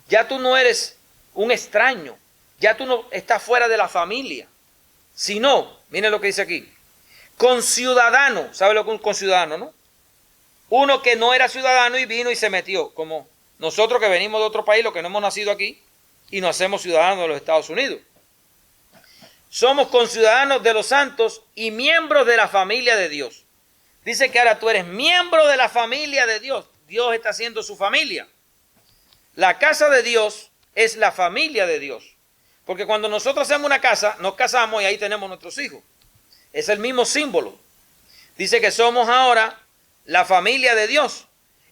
Ya tú no eres un extraño. Ya tú no estás fuera de la familia. Sino, miren lo que dice aquí. Conciudadano. ¿Sabe lo que es un conciudadano, no? Uno que no era ciudadano y vino y se metió. Como nosotros que venimos de otro país, los que no hemos nacido aquí, y nos hacemos ciudadanos de los Estados Unidos. Somos conciudadanos de los santos y miembros de la familia de Dios. Dice que ahora tú eres miembro de la familia de Dios. Dios está haciendo su familia. La casa de Dios es la familia de Dios. Porque cuando nosotros hacemos una casa, nos casamos y ahí tenemos nuestros hijos. Es el mismo símbolo. Dice que somos ahora la familia de Dios,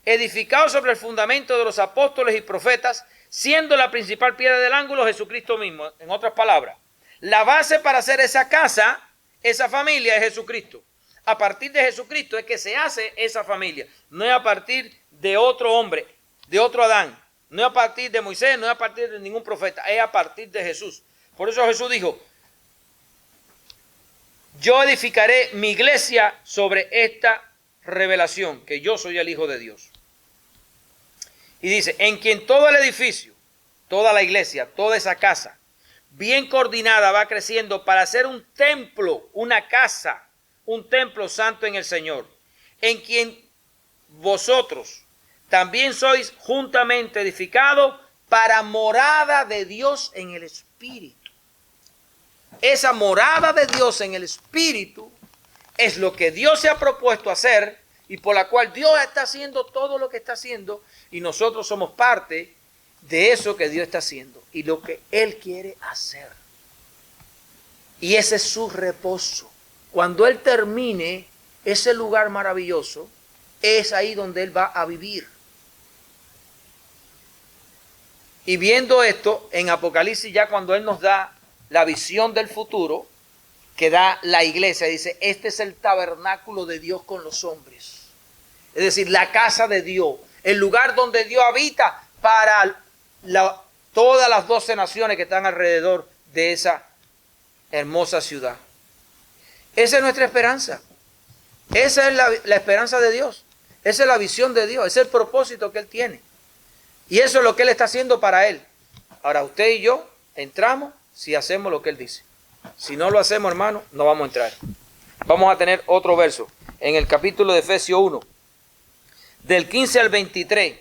edificados sobre el fundamento de los apóstoles y profetas, siendo la principal piedra del ángulo Jesucristo mismo. En otras palabras, la base para hacer esa casa, esa familia es Jesucristo. A partir de Jesucristo es que se hace esa familia. No es a partir de otro hombre, de otro Adán. No es a partir de Moisés, no es a partir de ningún profeta. Es a partir de Jesús. Por eso Jesús dijo, yo edificaré mi iglesia sobre esta revelación, que yo soy el Hijo de Dios. Y dice, en quien todo el edificio, toda la iglesia, toda esa casa, bien coordinada va creciendo para ser un templo, una casa, un templo santo en el Señor, en quien vosotros también sois juntamente edificados para morada de Dios en el Espíritu. Esa morada de Dios en el Espíritu es lo que Dios se ha propuesto hacer y por la cual Dios está haciendo todo lo que está haciendo y nosotros somos parte de eso que Dios está haciendo y lo que Él quiere hacer. Y ese es su reposo. Cuando Él termine ese lugar maravilloso, es ahí donde Él va a vivir. Y viendo esto, en Apocalipsis ya cuando Él nos da la visión del futuro, que da la iglesia, dice, este es el tabernáculo de Dios con los hombres. Es decir, la casa de Dios, el lugar donde Dios habita para todas las 12 naciones que están alrededor de esa hermosa ciudad. Esa es nuestra esperanza. Esa es la esperanza de Dios. Esa es la visión de Dios. Ese es el propósito que Él tiene. Y eso es lo que Él está haciendo para Él. Ahora usted y yo entramos si hacemos lo que Él dice. Si no lo hacemos, hermano, no vamos a entrar. Vamos a tener otro verso. En el capítulo de Efesios 1, del 15 al 23.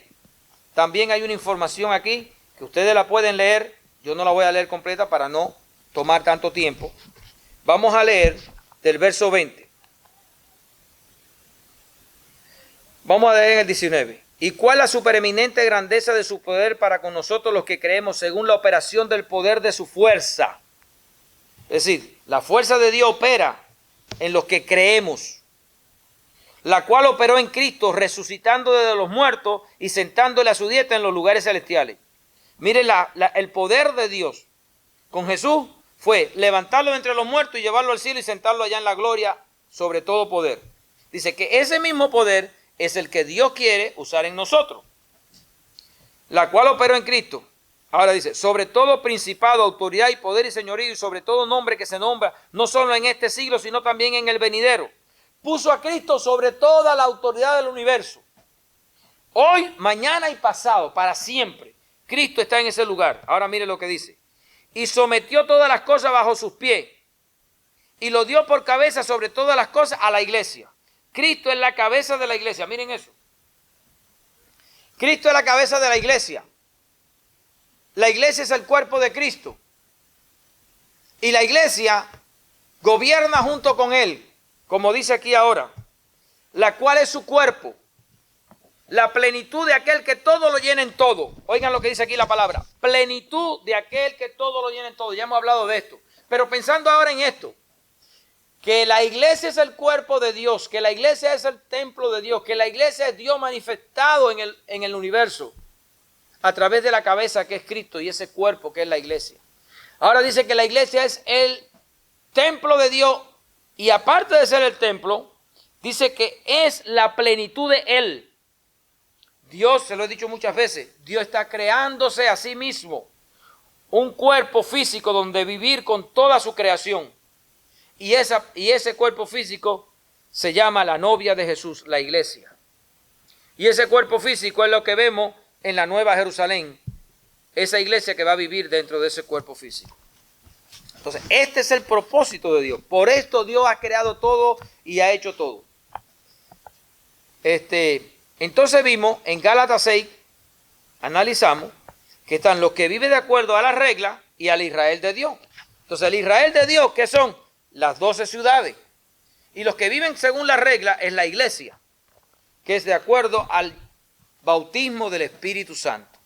También hay una información aquí que ustedes la pueden leer. Yo no la voy a leer completa para no tomar tanto tiempo. Vamos a leer del verso 20. Vamos a leer en el 19. ¿Y cuál la supereminente grandeza de su poder para con nosotros los que creemos según la operación del poder de su fuerza? Es decir, la fuerza de Dios opera en los que creemos, la cual operó en Cristo resucitando desde los muertos y sentándole a su diestra en los lugares celestiales. Miren el poder de Dios con Jesús fue levantarlo entre los muertos y llevarlo al cielo y sentarlo allá en la gloria sobre todo poder. Dice que ese mismo poder es el que Dios quiere usar en nosotros, la cual operó en Cristo. Ahora dice, sobre todo principado, autoridad y poder y señorío y sobre todo nombre que se nombra, no solo en este siglo, sino también en el venidero. Puso a Cristo sobre toda la autoridad del universo. Hoy, mañana y pasado, para siempre. Cristo está en ese lugar. Ahora mire lo que dice. Y sometió todas las cosas bajo sus pies. Y lo dio por cabeza sobre todas las cosas a la iglesia. Cristo es la cabeza de la iglesia. Miren eso. Cristo es la cabeza de la iglesia. La iglesia es el cuerpo de Cristo. Y la iglesia gobierna junto con él, como dice aquí ahora, la cual es su cuerpo, la plenitud de aquel que todo lo llena en todo. Oigan lo que dice aquí la palabra, plenitud de aquel que todo lo llena en todo. Ya hemos hablado de esto, pero pensando ahora en esto, que la iglesia es el cuerpo de Dios, que la iglesia es el templo de Dios, que la iglesia es Dios manifestado en el universo a través de la cabeza que es Cristo y ese cuerpo que es la iglesia. Ahora dice que la iglesia es el templo de Dios y aparte de ser el templo, dice que es la plenitud de Él. Dios, se lo he dicho muchas veces, Dios está creándose a sí mismo un cuerpo físico donde vivir con toda su creación. Y ese cuerpo físico se llama la novia de Jesús, la iglesia. Y ese cuerpo físico es lo que vemos en la Nueva Jerusalén, esa iglesia que va a vivir dentro de ese cuerpo físico. Entonces, este es el propósito de Dios. Por esto Dios ha creado todo y ha hecho todo. Entonces vimos en Gálatas 6, analizamos que están los que viven de acuerdo a la regla y al Israel de Dios. Entonces, el Israel de Dios, ¿qué son? Las 12 ciudades. Y los que viven según la regla es la iglesia, que es de acuerdo al bautismo del Espíritu Santo.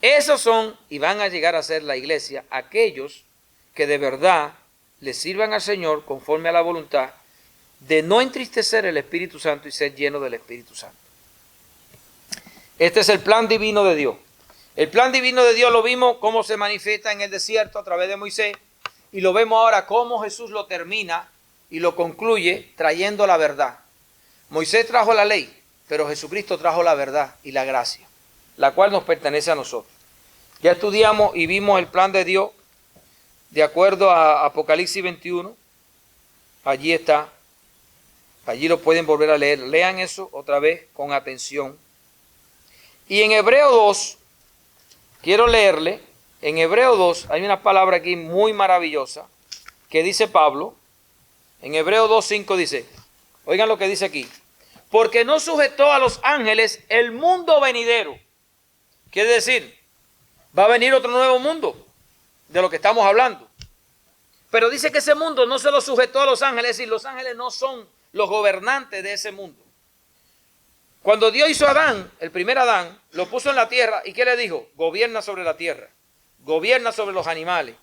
Esos son y van a llegar a ser la iglesia aquellos que de verdad le sirvan al Señor conforme a la voluntad de no entristecer el Espíritu Santo y ser lleno del Espíritu Santo. Este es el plan divino de Dios. El plan divino de Dios lo vimos cómo se manifiesta en el desierto a través de Moisés y lo vemos ahora cómo Jesús lo termina y lo concluye trayendo la verdad. Moisés trajo la ley, pero Jesucristo trajo la verdad y la gracia, la cual nos pertenece a nosotros. Ya estudiamos y vimos el plan de Dios de acuerdo a Apocalipsis 21. Allí está. Allí lo pueden volver a leer. Lean eso otra vez con atención. Y en Hebreo 2, quiero leerle, en Hebreo 2 hay una palabra aquí muy maravillosa que dice Pablo. En Hebreo 2:5 dice, oigan lo que dice aquí. Porque no sujetó a los ángeles el mundo venidero. Quiere decir, va a venir otro nuevo mundo de lo que estamos hablando. Pero dice que ese mundo no se lo sujetó a los ángeles y los ángeles no son los gobernantes de ese mundo. Cuando Dios hizo a Adán, el primer Adán, lo puso en la tierra y ¿qué le dijo? Gobierna sobre la tierra, gobierna sobre los animales,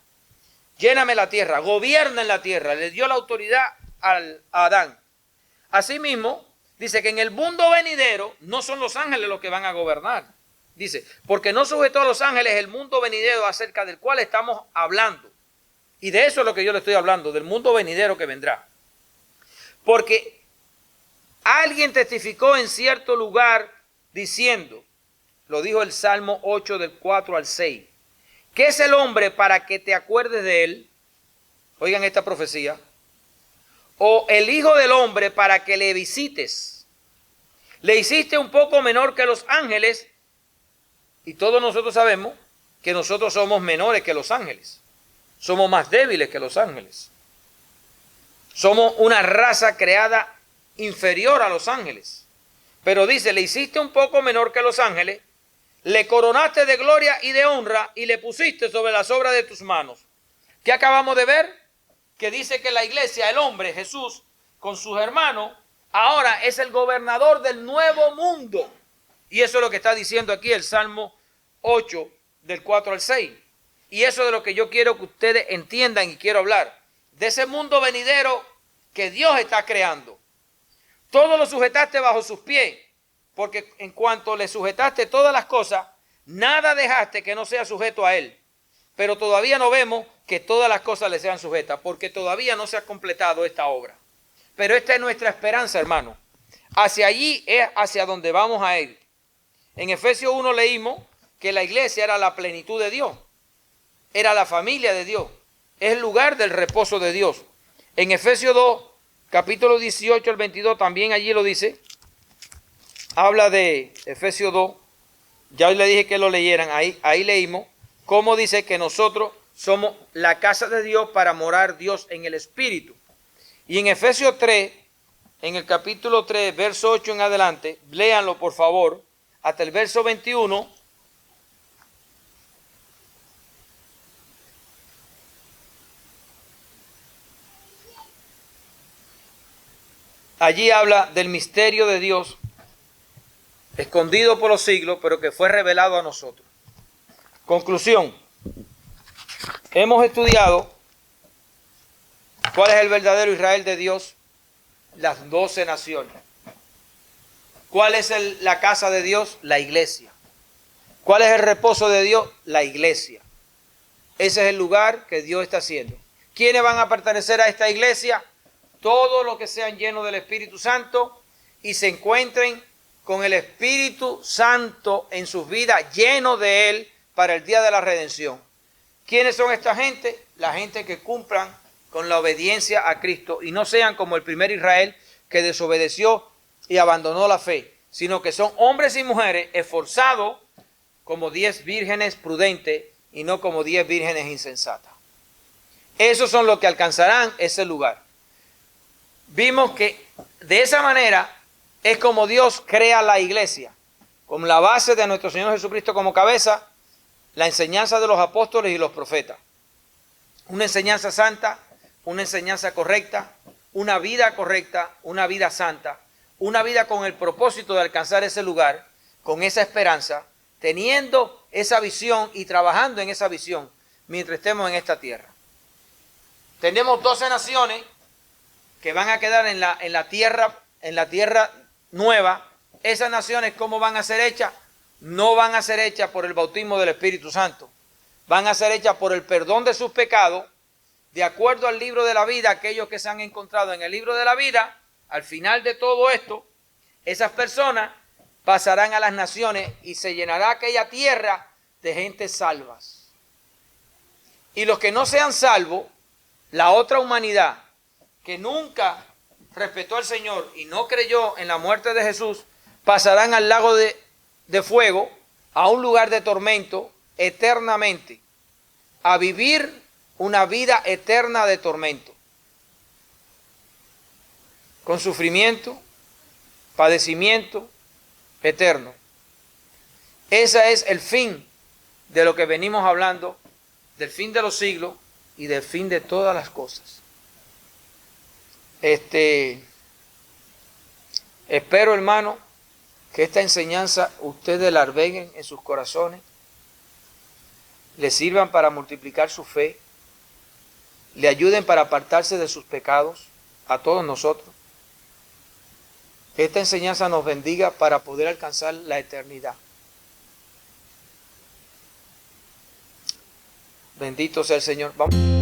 lléname la tierra, gobierna en la tierra. Le dio la autoridad a Adán. Asimismo, dice que en el mundo venidero no son los ángeles los que van a gobernar. Dice, porque no sujetó a los ángeles el mundo venidero acerca del cual estamos hablando. Y de eso es lo que yo le estoy hablando, del mundo venidero que vendrá. Porque alguien testificó en cierto lugar diciendo, lo dijo el Salmo 8 del 4 al 6, ¿qué es el hombre para que te acuerdes de él? Oigan esta profecía. O el hijo del hombre para que le visites. Le hiciste un poco menor que los ángeles. Y todos nosotros sabemos que nosotros somos menores que los ángeles. Somos más débiles que los ángeles. Somos una raza creada inferior a los ángeles. Pero dice, le hiciste un poco menor que los ángeles, le coronaste de gloria y de honra y le pusiste sobre las obras de tus manos. ¿Qué acabamos de ver? Que dice que la iglesia, el hombre, Jesús, con sus hermanos, ahora es el gobernador del nuevo mundo. Y eso es lo que está diciendo aquí el Salmo 8, del 4 al 6. Y eso es de lo que yo quiero que ustedes entiendan y quiero hablar. De ese mundo venidero que Dios está creando. Todo lo sujetaste bajo sus pies. Porque en cuanto le sujetaste todas las cosas, nada dejaste que no sea sujeto a Él. Pero todavía no vemos que todas las cosas le sean sujetas. Porque todavía no se ha completado esta obra. Pero esta es nuestra esperanza, hermano. Hacia allí es hacia donde vamos a ir. En Efesios 1 leímos que la iglesia era la plenitud de Dios. Era la familia de Dios. Es el lugar del reposo de Dios. En Efesios 2, capítulo 18 al 22, también allí lo dice. habla de Efesios 2. Ya hoy le dije que lo leyeran. Ahí leímos cómo dice que nosotros somos la casa de Dios para morar Dios en el Espíritu. Y en Efesios 3, en el capítulo 3, verso 8 en adelante, léanlo por favor, hasta el verso 21. Allí habla del misterio de Dios, escondido por los siglos, pero que fue revelado a nosotros. Conclusión. Hemos estudiado cuál es el verdadero Israel de Dios, las 12 naciones. ¿Cuál es la casa de Dios? La iglesia. ¿Cuál es el reposo de Dios? La iglesia. Ese es el lugar que Dios está haciendo. ¿Quiénes van a pertenecer a esta iglesia? Todos los que sean llenos del Espíritu Santo y se encuentren con el Espíritu Santo en sus vidas, llenos de Él para el día de la redención. ¿Quiénes son esta gente? La gente que cumplan con la obediencia a Cristo y no sean como el primer Israel que desobedeció y abandonó la fe, sino que son hombres y mujeres esforzados como 10 vírgenes prudentes y no como 10 vírgenes insensatas. Esos son los que alcanzarán ese lugar. Vimos que de esa manera es como Dios crea la iglesia, con la base de nuestro Señor Jesucristo como cabeza, la enseñanza de los apóstoles y los profetas. Una enseñanza santa, una enseñanza correcta, una vida santa, una vida con el propósito de alcanzar ese lugar, con esa esperanza, teniendo esa visión y trabajando en esa visión mientras estemos en esta tierra. Tenemos 12 naciones que van a quedar en la tierra nueva. Esas naciones, ¿cómo van a ser hechas? No van a ser hechas por el bautismo del Espíritu Santo. Van a ser hechas por el perdón de sus pecados, de acuerdo al libro de la vida. Aquellos que se han encontrado en el libro de la vida, al final de todo esto, esas personas pasarán a las naciones y se llenará aquella tierra de gentes salvas. Y los que no sean salvos, la otra humanidad, que nunca respetó al Señor y no creyó en la muerte de Jesús, pasarán al lago de fuego, a un lugar de tormento eternamente, a vivir una vida eterna de tormento, con sufrimiento, padecimiento eterno. Ese es el fin de lo que venimos hablando, del fin de los siglos y del fin de todas las cosas. Espero, hermano, que esta enseñanza ustedes la alberguen en sus corazones, les sirvan para multiplicar su fe, le ayuden para apartarse de sus pecados a todos nosotros. Que esta enseñanza nos bendiga para poder alcanzar la eternidad. Bendito sea el Señor. Vamos.